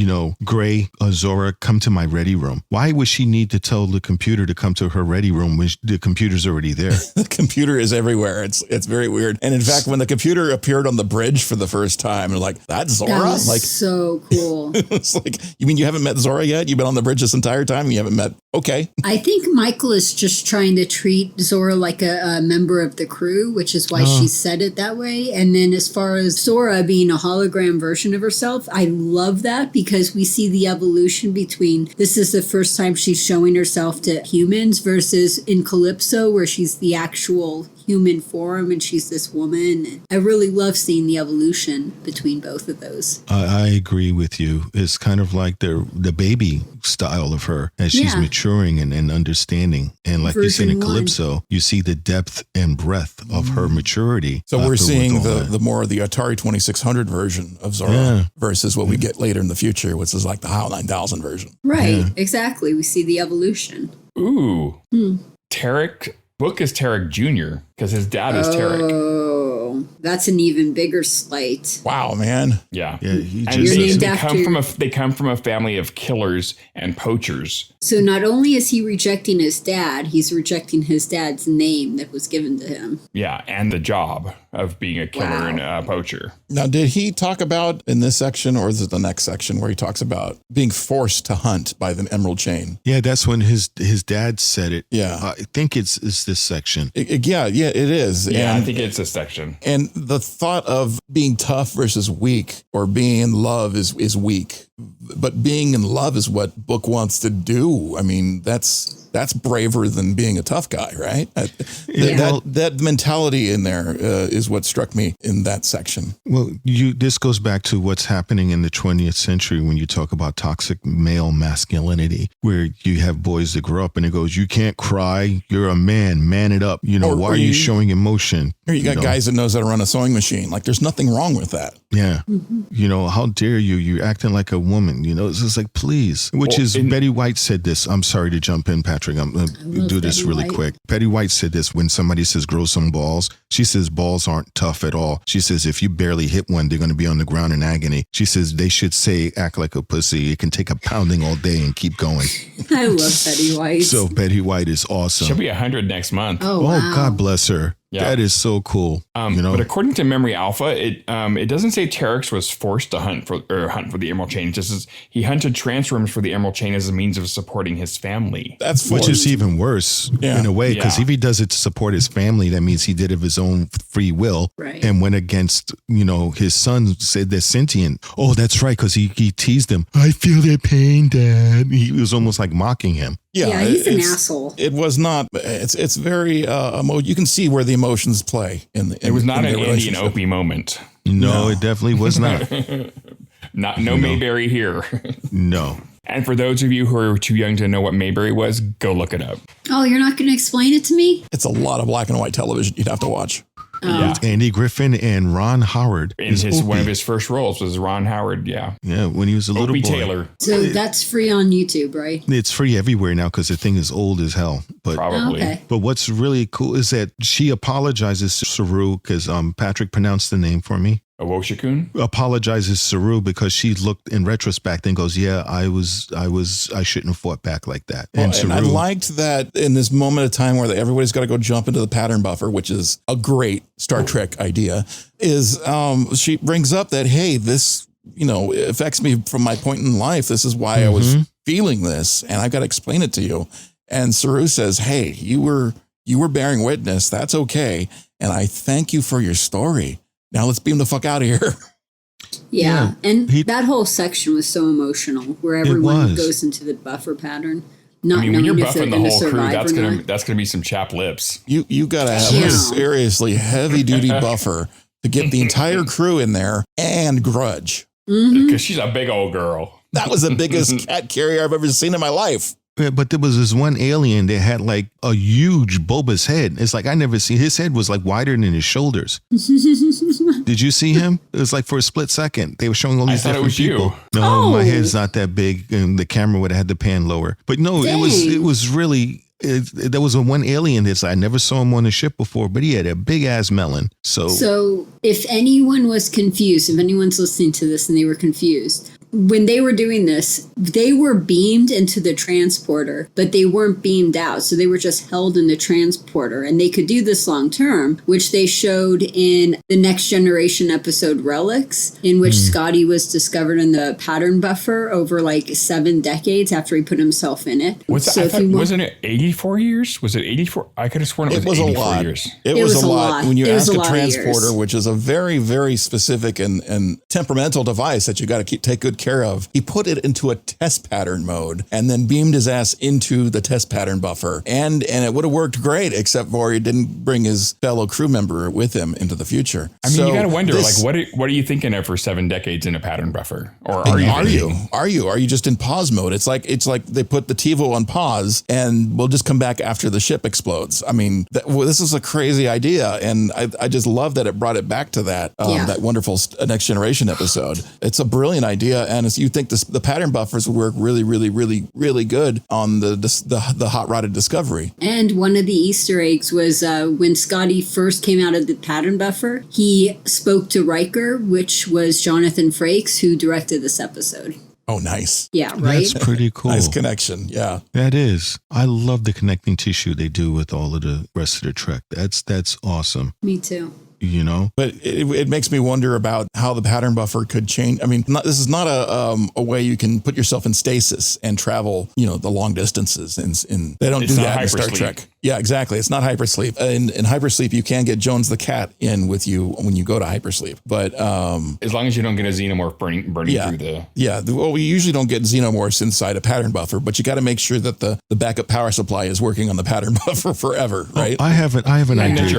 Gray, Zora, come to my ready room. Why would she need to tell the computer to come to her ready room when the computer's already there? The computer is everywhere. It's very weird. And in fact, when the computer appeared on the bridge for the first time, they're like, that's Zora? That was so cool. It's like, you mean you haven't met Zora yet? You've been on the bridge this entire time and you haven't met? Okay. I think Michael is just trying to treat Zora like a member of the crew, which is why she said it that way. And then as far as Zora being a hologram version of herself, I love that because we see the evolution between this is the first time she's showing herself to humans versus in Calypso where she's the actual human form and she's this woman. I really love seeing the evolution between both of those. I agree with you. It's kind of like the baby style of her as she's maturing and understanding. And like you said in Calypso, you see the depth and breadth of her maturity. So we're seeing the more of the Atari 2600 version of Zora versus what we get later in the future, which is like the HAL 9000 version. Right, exactly. We see the evolution. Ooh. Tarek. Book is Tarek Jr. because his dad is Tarek. Oh, that's an even bigger slight. Wow, man. Yeah. He And just, they come from a family of killers and poachers. So not only is he rejecting his dad, he's rejecting his dad's name that was given to him. Yeah, and the job of being a killer and a poacher. Now, did he talk about in this section or is it the next section where he talks about being forced to hunt by the Emerald Chain? Yeah, that's when his dad said it. Yeah. I think it's this section. Yeah, it is. Yeah, and, I think it's a section. And the thought of being tough versus weak or being in love is weak. But being in love is what Book wants to do. I mean, that's braver than being a tough guy, right? That mentality in there is what struck me in that section. Well, this goes back to what's happening in the 20th century when you talk about toxic male masculinity, where you have boys that grow up and it goes, you can't cry, you're a man it up. Why are you showing emotion? Or you got guys that knows how to run a sewing machine. Like there's nothing wrong with that. Yeah. How dare you? You're acting like a woman. It's just like, please. Betty White said this. I'm sorry to jump in, Patrick. I'm going to do this really quick. Betty White said this when somebody says grow some balls. She says balls aren't tough at all. She says if you barely hit one, they're going to be on the ground in agony. She says they should say act like a pussy. It can take a pounding all day and keep going. I love Betty White. So Betty White is awesome. She'll be 100 next month. Oh, wow. God bless her. Yeah. That is so cool. But according to Memory Alpha, it doesn't say Terex was forced to hunt for the Emerald Chain. It just says he hunted transforms for the Emerald Chain as a means of supporting his family. That's forced. Which is even worse in a way, because if he does it to support his family, that means he did it of his own free will and went against, his son said they're sentient. Oh, that's right, because he teased him. I feel their pain, Dad. He was almost like mocking him. Yeah, he's an asshole. It was not. It's very. You can see where the emotions play in the. It was not an Andy and Opie moment. No, it definitely was not. No Mayberry here. No. And for those of you who are too young to know what Mayberry was, go look it up. Oh, you're not going to explain it to me? It's a lot of black and white television you'd have to watch. Yeah. Andy Griffin and Ron Howard. One of his first roles was Ron Howard. Yeah. Yeah. When he was a little Opie boy. Taylor. So that's free on YouTube, right? It's free everywhere now because the thing is old as hell. But probably. Okay. But what's really cool is that she apologizes to Saru because Patrick pronounced the name for me. Awoshikun? Apologizes Saru because she looked in retrospect and goes, yeah, I shouldn't have fought back like that. And I liked that in this moment of time where everybody's got to go jump into the pattern buffer, which is a great Star Trek idea, is she brings up that, hey, this, affects me from my point in life. This is why I was feeling this, and I've got to explain it to you. And Saru says, hey, you were bearing witness. That's okay. And I thank you for your story. Now let's beam the fuck out of here. Yeah. And that whole section was so emotional where everyone goes into the buffer pattern. When you're buffing the whole crew, that's gonna be some chapped lips. You gotta have a seriously heavy duty buffer to get the entire crew in there and Grudge. Because she's a big old girl. That was the biggest cat carrier I've ever seen in my life. Yeah, but there was this one alien that had like a huge bulbous head. It's like I never seen. His head was like wider than his shoulders. Did you see him? It was like for a split second. They were showing all these different people. You. No, my head's not that big, and the camera would have had the pan lower. But no, it was really. There was one alien that I never saw him on the ship before, but he had a big ass melon. So if anyone was confused, if anyone's listening to this and they were confused, when they were doing this, they were beamed into the transporter, but they weren't beamed out. So they were just held in the transporter, and they could do this long term, which they showed in the Next Generation episode Relics, in which Scotty was discovered in the pattern buffer over like 7 decades after he put himself in it. Wasn't it 84 years? Was it 84? I could have sworn it was 84 a lot. years. It was a lot. When you ask a transporter, which is a very, very specific and temperamental device that you got to take good care of, he put it into a test pattern mode and then beamed his ass into the test pattern buffer. And it would have worked great, except for he didn't bring his fellow crew member with him into the future. I mean, you got to wonder, what are you thinking of for 7 decades in a pattern buffer? Or are you just in pause mode? It's like they put the TiVo on pause and we'll just come back after the ship explodes. I mean, this is a crazy idea. And I just love that it brought it back to that wonderful Next Generation episode. It's a brilliant idea. And you think the pattern buffers would work really, really, really, really good on the hot rodded Discovery. And one of the Easter eggs was when Scotty first came out of the pattern buffer, he spoke to Riker, which was Jonathon Frakes, who directed this episode. Oh, nice. Yeah, right? That's pretty cool. Nice connection. Yeah. That is. I love the connecting tissue they do with all of the rest of the Trek. That's awesome. Me too. You know, but it makes me wonder about how the pattern buffer could change. I mean, this is not a way you can put yourself in stasis and travel, the long distances. And they don't do that in Star Trek. Yeah, exactly. It's not hypersleep. In hypersleep, you can get Jones the cat in with you when you go to hypersleep. But as long as you don't get a xenomorph burning through the... Yeah, well, we usually don't get xenomorphs inside a pattern buffer, but you got to make sure that the backup power supply is working on the pattern buffer forever, right? I have an idea, that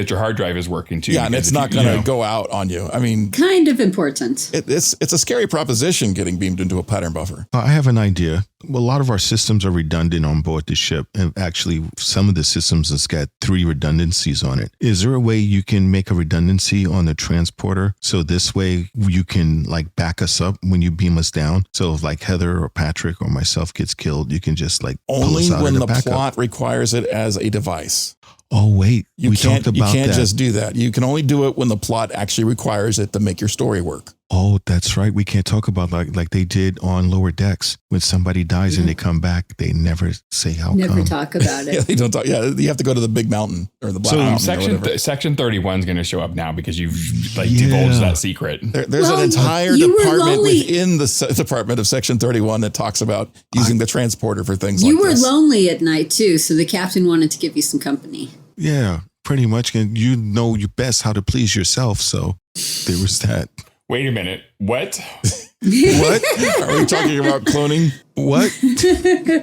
your hard drive is working too. Yeah, and it's not going to go out on you. I mean... Kind of important. It's a scary proposition getting beamed into a pattern buffer. I have an idea. Well, a lot of our systems are redundant on board the ship. And actually, some of the systems has got 3 redundancies on it. Is there a way you can make a redundancy on the transporter? So this way you can back us up when you beam us down. So if Heather or Patrick or myself gets killed, you can just pull us out only when of the the plot requires it as a device. Oh, wait. You can't just do that. You can only do it when the plot actually requires it to make your story work. Oh, that's right. We can't talk about like they did on Lower Decks. When somebody dies and they come back, they never say how come. Never talk about it. Yeah, they don't talk. Yeah, you have to go to the big mountain or the black mountain. Section 31 is going to show up now because you've divulged that secret. There's an entire department within the department of Section 31 that talks about using the transporter for things like this. You were lonely at night too, so the captain wanted to give you some company. Yeah, pretty much. And you know best how to please yourself. So there was that. Wait a minute. What? What? Are we talking about cloning? What?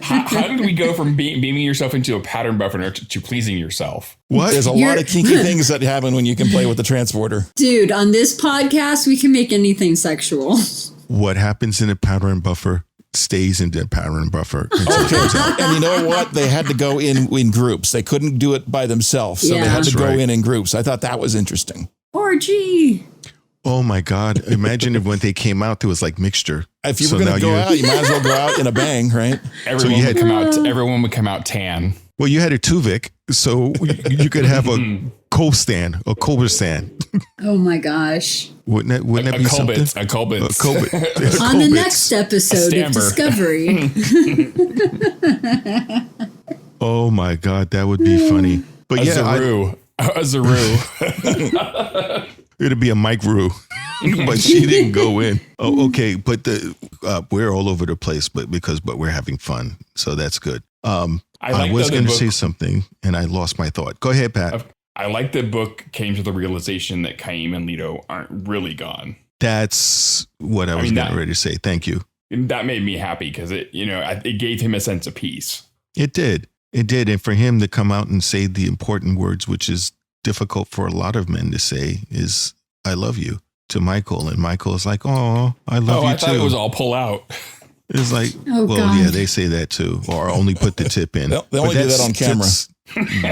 How did we go from beaming yourself into a pattern buffer to pleasing yourself? What? There's a lot of kinky things that happen when you can play with the transporter. Dude, on this podcast, we can make anything sexual. What happens in a pattern buffer stays in the pattern buffer. Okay. And you know what? They had to go in groups. They couldn't do it by themselves. So they had to go in groups. I thought that was interesting. Orgy. Oh my God. Imagine if when they came out, there was mixture. If you were going to go out, you might as well go out in a bang, right? Everyone would come out tan. Well, you had a Tuvik, so you could have a co-stand, a Cobra stand. Oh my gosh. Wouldn't that be something? A Colbit. On the next episode of Discovery. Oh my God, that would be funny. But a Saru. It'd be a Mike Rue, but she didn't go in. Oh, okay. But we're all over the place, but we're having fun. So that's good. I was going to say something and I lost my thought. Go ahead, Pat. I like the book came to the realization that Caim and Leto aren't really gone. That's what I was getting ready to say. Thank you. That made me happy because it gave him a sense of peace. It did. It did. And for him to come out and say the important words, which is difficult for a lot of men to say, is "I love you" to Michael, and Michael is like, "Oh, I love you too." I thought it was all pull out. It's like, God. Yeah, they say that too, or only put the tip in. They only do that on camera.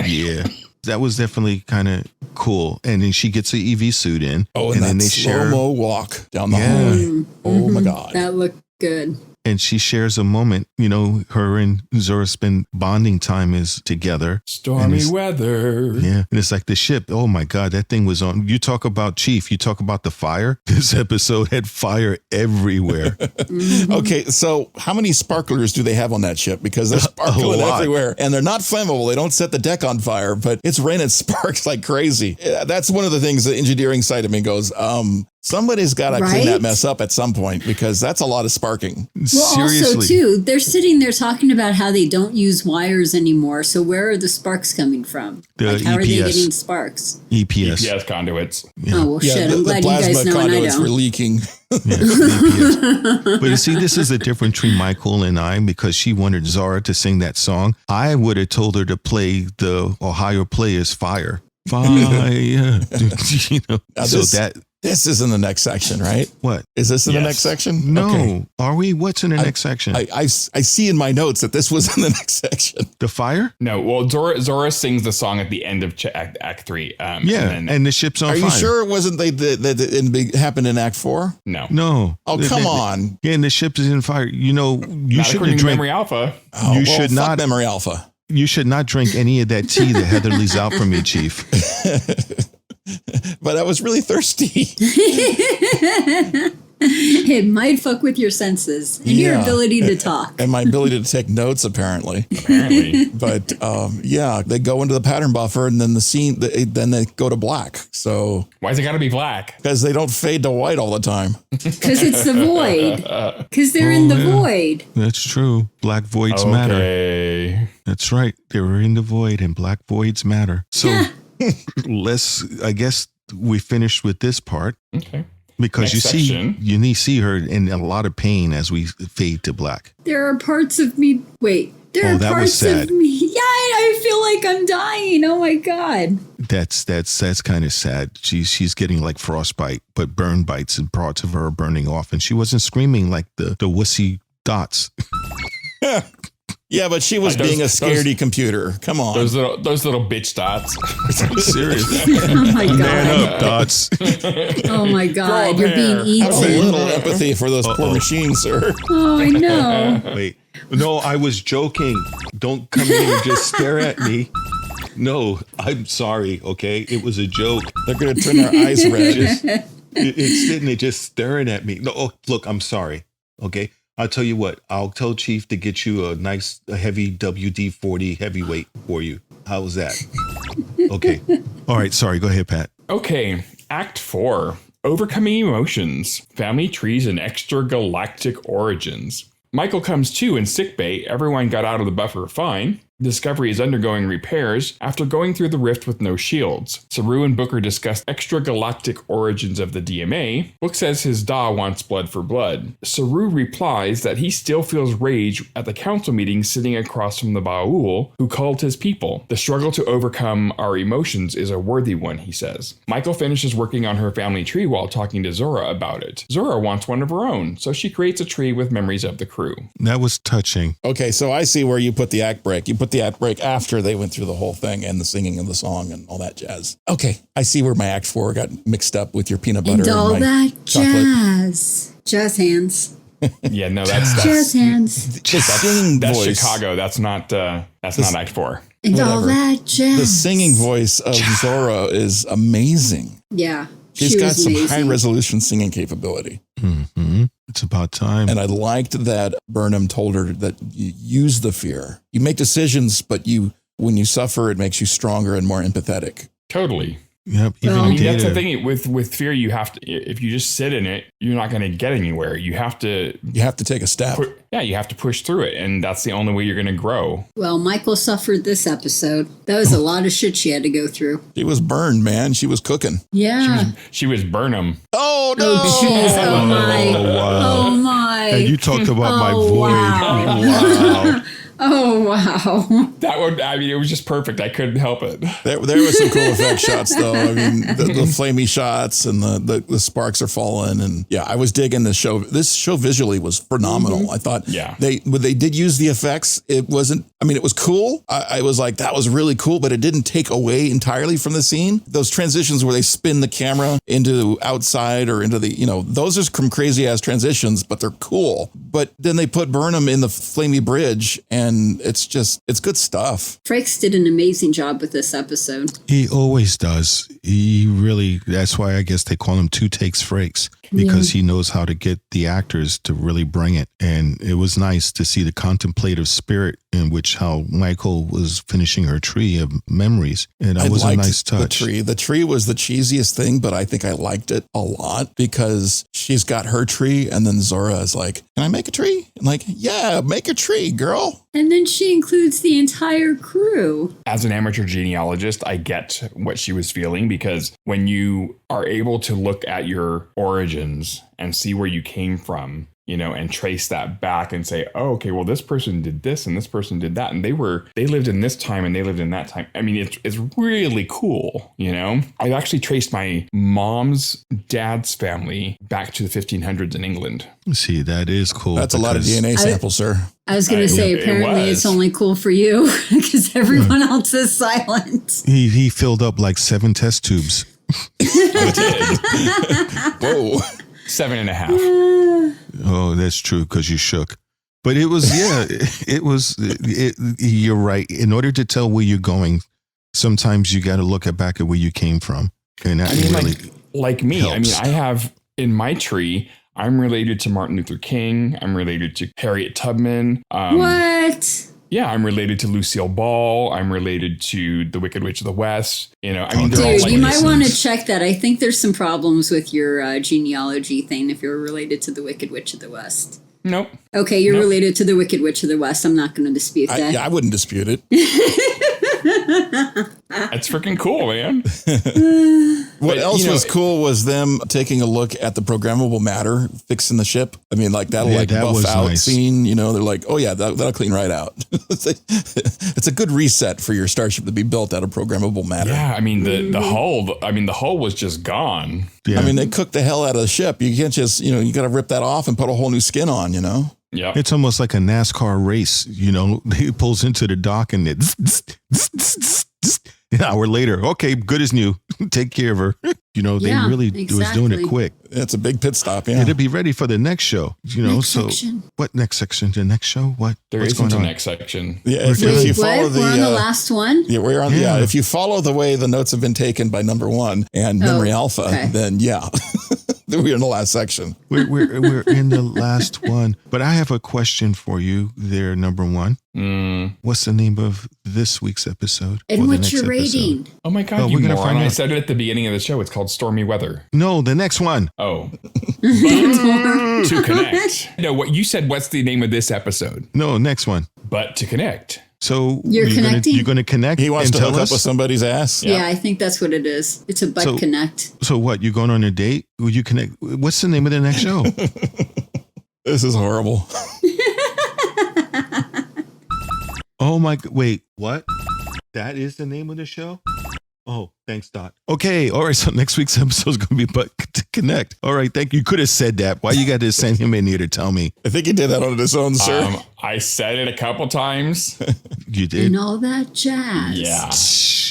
Yeah, that was definitely kind of cool. And then she gets the EV suit in. Oh, and then they slow-mo walk down the hall. Oh my God, that looked Good. And she shares a moment, her and Zora spend bonding time is together. Stormy weather. Yeah. And it's like the ship. Oh my God, that thing was on. You talk about Chief, you talk about the fire. This episode had fire everywhere. Okay, so how many sparklers do they have on that ship? Because they're sparkling everywhere and they're not flammable. They don't set the deck on fire, but it's raining sparks like crazy. That's one of the things the engineering side of me goes, somebody's got to clean that mess up at some point because that's a lot of sparking. Well, Seriously. also, too, they're sitting there talking about how they don't use wires anymore. So where are the sparks coming from? The how are they EPS. getting sparks? EPS conduits. Yeah. Oh, well, shit. the I'm glad you plasma guys know and I conduits were don't. leaking. Yeah, EPS. But you see, this is the difference between Michael and I because she wanted Zora to sing that song. I would have told her to play the Ohio Players Fire. Fire. This is in the next section, right? What? Is this in the next section? No. Okay. Are we? What's in the next section? I see in my notes that this was in the next section. The fire? No. Well, Zora sings the song at the end of Act 3. And the ship's on Are fire. you sure it wasn't that happened in Act 4? No. No. Oh, come on. Yeah, and the ship is in fire. You Not shouldn't according to drink. Memory Alpha. Oh, You should fuck not- Memory Alpha. You should not drink any of that tea that Heather leaves out for me, Chief. But I was really thirsty. It might fuck with your senses and your ability to talk. And my ability to take notes, apparently. But they go into the pattern buffer and then then they go to black. So Why's it got to be black? because they don't fade to white all the time. Because it's the void. Because they're in the void. That's true. Black voids matter. Okay. That's right. They were in the void and black voids matter. So I guess we finished with this part. Okay. Because Next section. you see her in a lot of pain as we fade to black. There are parts of me. Wait. There are that was parts sad. of me. Yeah, I feel like I'm dying. Oh my God. That's kind of sad. She's getting like frostbite, but burn bites and parts of her are burning off, and she wasn't screaming like the wussy Dots. Yeah, but she was being a scaredy computer. Come on. Those little bitch dots. Seriously. Oh my God. Man up, Dots. Oh my God. Grow You're up being hair. Have a eaten. little empathy for those poor machines, sir. Oh, I know. Wait. No, I was joking. Don't come in and just stare at me. No, I'm sorry, okay? It was a joke. They're going to turn their eyes red. It's sitting there just staring at me. No, look, I'm sorry, okay? I'll tell you what. I'll tell Chief to get you a heavy WD-40 heavyweight for you. How's that? Okay. All right. Sorry. Go ahead, Pat. Okay. Act 4. Overcoming emotions. Family trees and extra-galactic origins. Michael comes to in sickbay. Everyone got out of the buffer fine. Discovery is undergoing repairs after going through the rift with no shields. Saru and Booker discuss extra-galactic origins of the DMA. Book says his Da wants blood for blood. Saru replies that he still feels rage at the council meeting sitting across from the Ba'ul who called his people. The struggle to overcome our emotions is a worthy one, he says. Michael finishes working on her family tree while talking to Zora about it. Zora wants one of her own, so she creates a tree with memories of the crew. That was touching. Okay, so I see where you put the act break. You put the act break after they went through the whole thing and the singing of the song and all that jazz. Okay, I see where my act 4 got mixed up with your peanut butter And all my that chocolate. jazz. Jazz hands. Yeah, no, that's Jazz hands. The singing that's voice. Chicago. That's not Act 4. And all Whatever. that jazz. The singing voice of Zora is amazing. Yeah. She's she got was some amazing. high resolution singing capability. Mm-hmm. It's about time. And I liked that Burnham told her that you use the fear. You make decisions, but when you suffer, it makes you stronger and more empathetic. Totally. Yep. Well, Even I mean, that's the Data. thing with fear. You have to, if you just sit in it, you're not going to get anywhere. You have to, You have to take a step. you have to push through it. And that's the only way you're going to grow. Well, Michael suffered this episode. That was a lot of shit she had to go through. She was burned, man. She was cooking. Yeah. She was Burnham. Oh, no. Oh, jeez. Oh, my. Oh, wow. Oh, my. And you talked about my Oh, void. wow. Wow. Oh, wow. That one, I mean, it was just perfect. I couldn't help it. There were some cool effect shots, though. I mean, the flamey shots and the sparks are falling. And yeah, I was digging the show. This show visually was phenomenal. Mm-hmm. I thought Yeah. they did use the effects. It wasn't, I mean, it was cool. I was like, that was really cool, but it didn't take away entirely from the scene. Those transitions where they spin the camera into outside or into the, those are some crazy ass transitions, but they're cool. But then they put Burnham in the flamey bridge, and it's good stuff. Frakes did an amazing job with this episode. He always does. That's why I guess they call him Two Takes Frakes, because he knows how to get the actors to really bring it. And it was nice to see the contemplative spirit in which how Michael was finishing her tree of memories. And that was a nice touch. The tree was the cheesiest thing, but I think I liked it a lot because she's got her tree, and then Zora is like, can I make a tree? I'm like, yeah, make a tree, girl. And then she includes the entire crew. As an amateur genealogist, I get what she was feeling, because when you are able to look at your origins and see where you came from, and trace that back and say, oh, okay, well, this person did this and this person did that. And they lived in this time and they lived in that time. I mean, it's really cool. I've actually traced my mom's dad's family back to the 1500s in England. See, that is cool. That's a lot of DNA samples, sir. I was going to say, apparently it's only cool for you because everyone else is silent. He filled up like 7 test tubes. I did. Whoa. 7.5. Oh, that's true, because you shook. But it was, you're right. In order to tell where you're going, sometimes you got to look back at where you came from. And that like me, helps. I have in my tree, I'm related to Martin Luther King. I'm related to Harriet Tubman. What? Yeah, I'm related to Lucille Ball. I'm related to the Wicked Witch of the West. Dude, you might want to check that. I think there's some problems with your genealogy thing if you're related to the Wicked Witch of the West. Nope. Okay, you're related to the Wicked Witch of the West. I'm not going to dispute that. I wouldn't dispute it. That's freaking cool, man. What else was cool was them taking a look at the programmable matter, fixing the ship. I mean, like that'll buff out nice. Scene. They're like, oh yeah, that'll clean right out. It's a good reset for your starship to be built out of programmable matter. Yeah, I mean the hull. I mean the hull was just gone. Yeah. I mean they cooked the hell out of the ship. You can't just you got to rip that off and put a whole new skin on. Yeah, it's almost like a NASCAR race. He pulls into the dock and it. An hour later, okay, good as new. Take care of her. They really was doing it quick. It's a big pit stop. Yeah, it'll be ready for the next show. Section. What next section? The next show? What? What's going on? Next section. Yeah, if you follow we're on the last one. Yeah, we're on. Yeah, if you follow the way the notes have been taken by number 1 and Memory Alpha, then we're in the last section. We're in the last one. But I have a question for you there, number 1. What's the name of this week's episode? And what's your rating? Oh my God, you moron. I said it at the beginning of the show. It's called Stormy Weather. No, the next one. Oh. To connect. No, what you said, what's the name of this episode? No, next one. But to connect. So you're connecting? You're going to connect. He wants to hook up with somebody's ass. Yeah, I think that's what it is. It's a butt connect. So what? You going on a date? Would you connect? What's the name of the next show? This is horrible. Oh my! Wait, what? That is the name of the show? Oh, thanks, Dot. Okay, all right. So next week's episode is going to be But to Connect. All right, thank you. You could have said that. Why you got to send him in here to tell me? I think he did that on his own, sir. I said it a couple times. You did? And all that jazz. Yeah.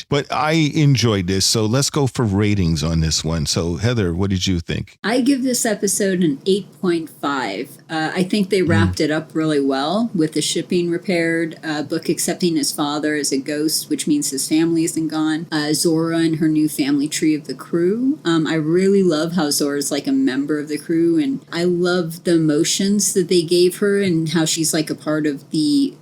But I enjoyed this, so let's go for ratings on this one. So, Heather, what did you think? I give this episode an 8.5. I think they wrapped it up really well with the shipping repaired, Book accepting his father as a ghost, which means his family isn't gone, Zora and her new family tree of the crew. I really love how Zora's like a member of the crew, and I love the emotions that they gave her and how she's like a part of the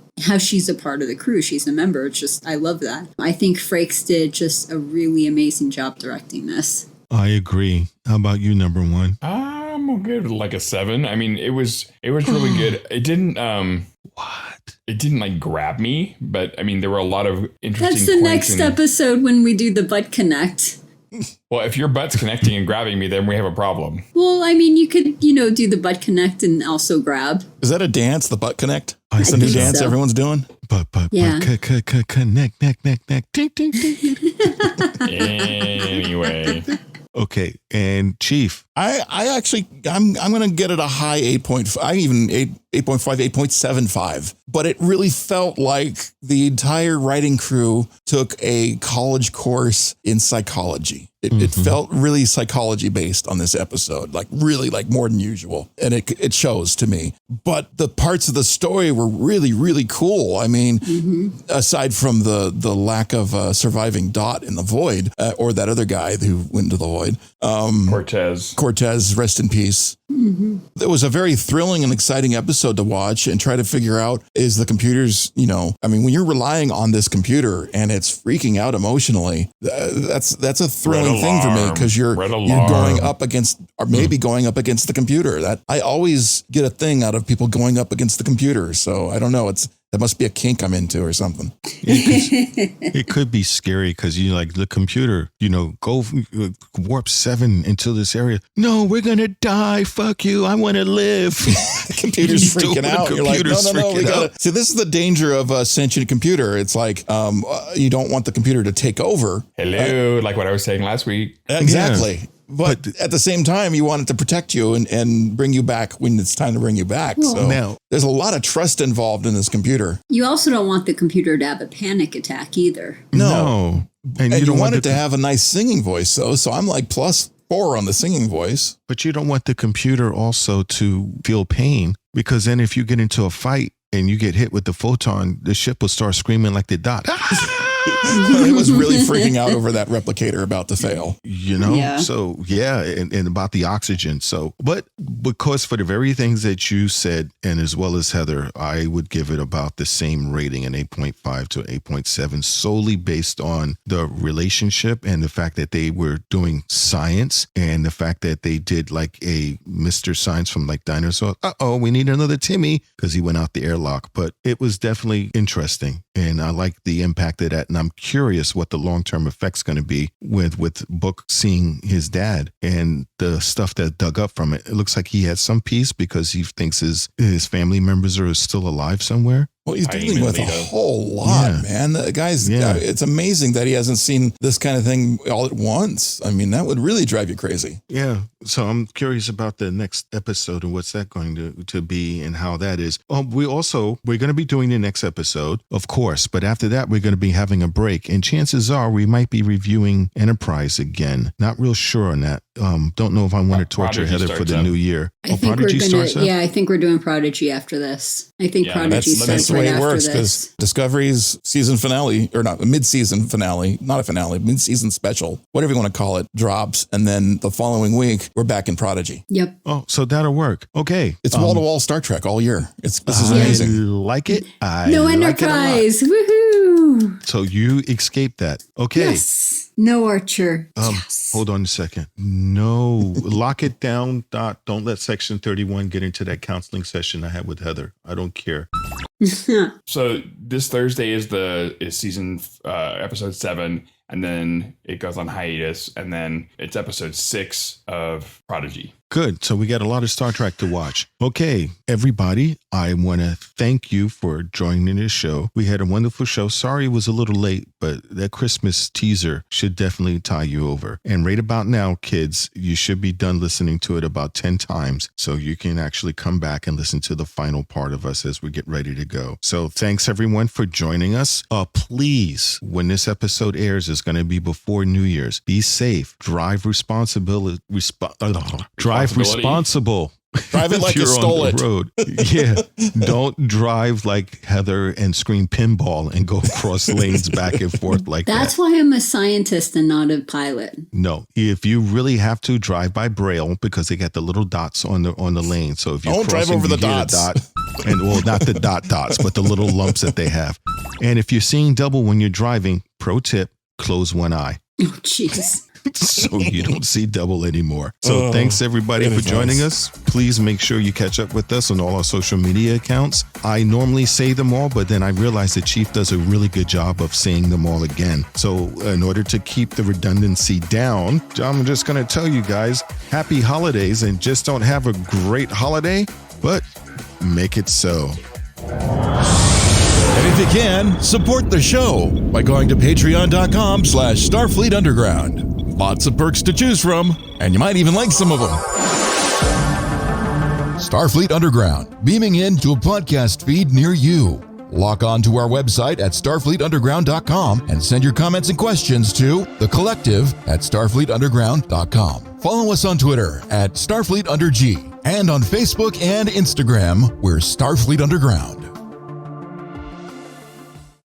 crew. She's a member. It's just, I love that. I think Frakes did just a really amazing job directing this. I agree. How about you, number 1? I'm gonna give it like a 7. I mean, it was really good. It didn't It didn't like grab me, but I mean, there were a lot of interesting. That's the next episode when we do the butt connect. Well, if your butt's connecting and grabbing me, then we have a problem. Well, I mean, you could, do the butt connect and also grab. Is that a dance, the butt connect? It's a new dance everyone's doing? Connect. Anyway. Okay, and Chief, I'm going to get it a high 8.5, even 8.5, 8.75. But it really felt like the entire writing crew took a college course in psychology. It felt really psychology based on this episode, like really like more than usual. And it shows to me. But the parts of the story were really, really cool. I mean, aside from the lack of surviving Dot in the void, or that other guy who went into the void. Cortez, rest in peace. It was a very thrilling and exciting episode to watch and try to figure out, is the computers, I mean, when you're relying on this computer and it's freaking out emotionally, that's a thrilling thing for me, because you're going up against, or maybe going up against the computer. That I always get a thing out of people going up against the computer. So I don't know. That must be a kink I'm into or something. It could be scary because like the computer, go warp 7 into this area. No, we're going to die. Fuck you. I want to live. The computer's freaking out. You're like, no. We gotta. See, this is the danger of a sentient computer. It's like, you don't want the computer to take over. Hello. Like what I was saying last week. Exactly. Yeah. But at the same time, you want it to protect you and bring you back when it's time to bring you back. Well, so now, there's a lot of trust involved in this computer. You also don't want the computer to have a panic attack either. No. And you don't want it to have a nice singing voice, though. So I'm like +4 on the singing voice. But you don't want the computer also to feel pain, because then if you get into a fight and you get hit with the photon, the ship will start screaming like the Dot. It was really freaking out over that replicator about to fail. Yeah. So and about the oxygen. So, but because for the very things that you said, and as well as Heather, I would give it about the same rating, an 8.5 to 8.7, solely based on the relationship and the fact that they were doing science, and the fact that they did like a Mr. Science from like Dinosaur. We need another Timmy, because he went out the airlock. But it was definitely interesting, and I like the impact of that. And I'm curious what the long-term effect's going to be with Book seeing his dad and the stuff that dug up from it. It looks like he had some peace because he thinks his family members are still alive somewhere. Well, he's dealing with a whole lot, man. The guy's, it's amazing that he hasn't seen this kind of thing all at once. I mean, that would really drive you crazy. Yeah. So I'm curious about the next episode and what's that going to be and how that is. We're going to be doing the next episode, of course, but after that, we're going to be having a break. And chances are we might be reviewing Enterprise again. Not real sure on that. Don't know if I want to torture Heather for the new year. I think I think we're doing Prodigy after this. I think Prodigy starts the way right it works, after this. because Discovery's season finale, or not, a mid-season finale, not a finale, mid-season special, whatever you want to call it, drops, and then the following week we're back in Prodigy. Yep. Oh, so that'll work. Okay. It's wall-to-wall Star Trek all year. This is amazing. I like it. No Enterprise. Woohoo! So you escaped that. Okay. Yes. No Archer. Yes. Hold on a second. No. Lock it down, Dot. Don't let Section 31 get into that counseling session I had with Heather. I don't care. So this Thursday is season episode 7, and then it goes on hiatus, and then it's episode 6 of Prodigy. Good. So we got a lot of Star Trek to watch. Okay, everybody, I want to thank you for joining this show. We had a wonderful show. Sorry it was a little late, but that Christmas teaser should definitely tie you over. And right about now, kids, you should be done listening to it about 10 times so you can actually come back and listen to the final part of us as we get ready to go. So thanks everyone for joining us. Please, when this episode airs, it's going to be before New Year's. Be safe. Drive responsible. Drive responsible. Drive it like you stole it. Road. Yeah. Don't drive like Heather and scream pinball and go across lanes back and forth like that. That's why I'm a scientist and not a pilot. No. If you really have to, drive by Braille, because they got the little dots on the lane. So if you're drive over the dots. And well, not the dots, but the little lumps that they have. And if you're seeing double when you're driving, pro tip, close one eye. Oh, jeez. So you don't see double anymore. So thanks everybody for joining us. Please make sure you catch up with us on all our social media accounts. I normally say them all, but then I realize the Chief does a really good job of saying them all again. So in order to keep the redundancy down, I'm just going to tell you guys, happy holidays, and just don't have a great holiday, but make it so. And if you can, support the show by going to patreon.com/Starfleet Underground. Lots of perks to choose from, and you might even like some of them. Starfleet Underground, beaming into a podcast feed near you. Log on to our website at starfleetunderground.com and send your comments and questions to thecollective@starfleetunderground.com. Follow us on Twitter at StarfleetUnderG and on Facebook and Instagram, we're Starfleet Underground.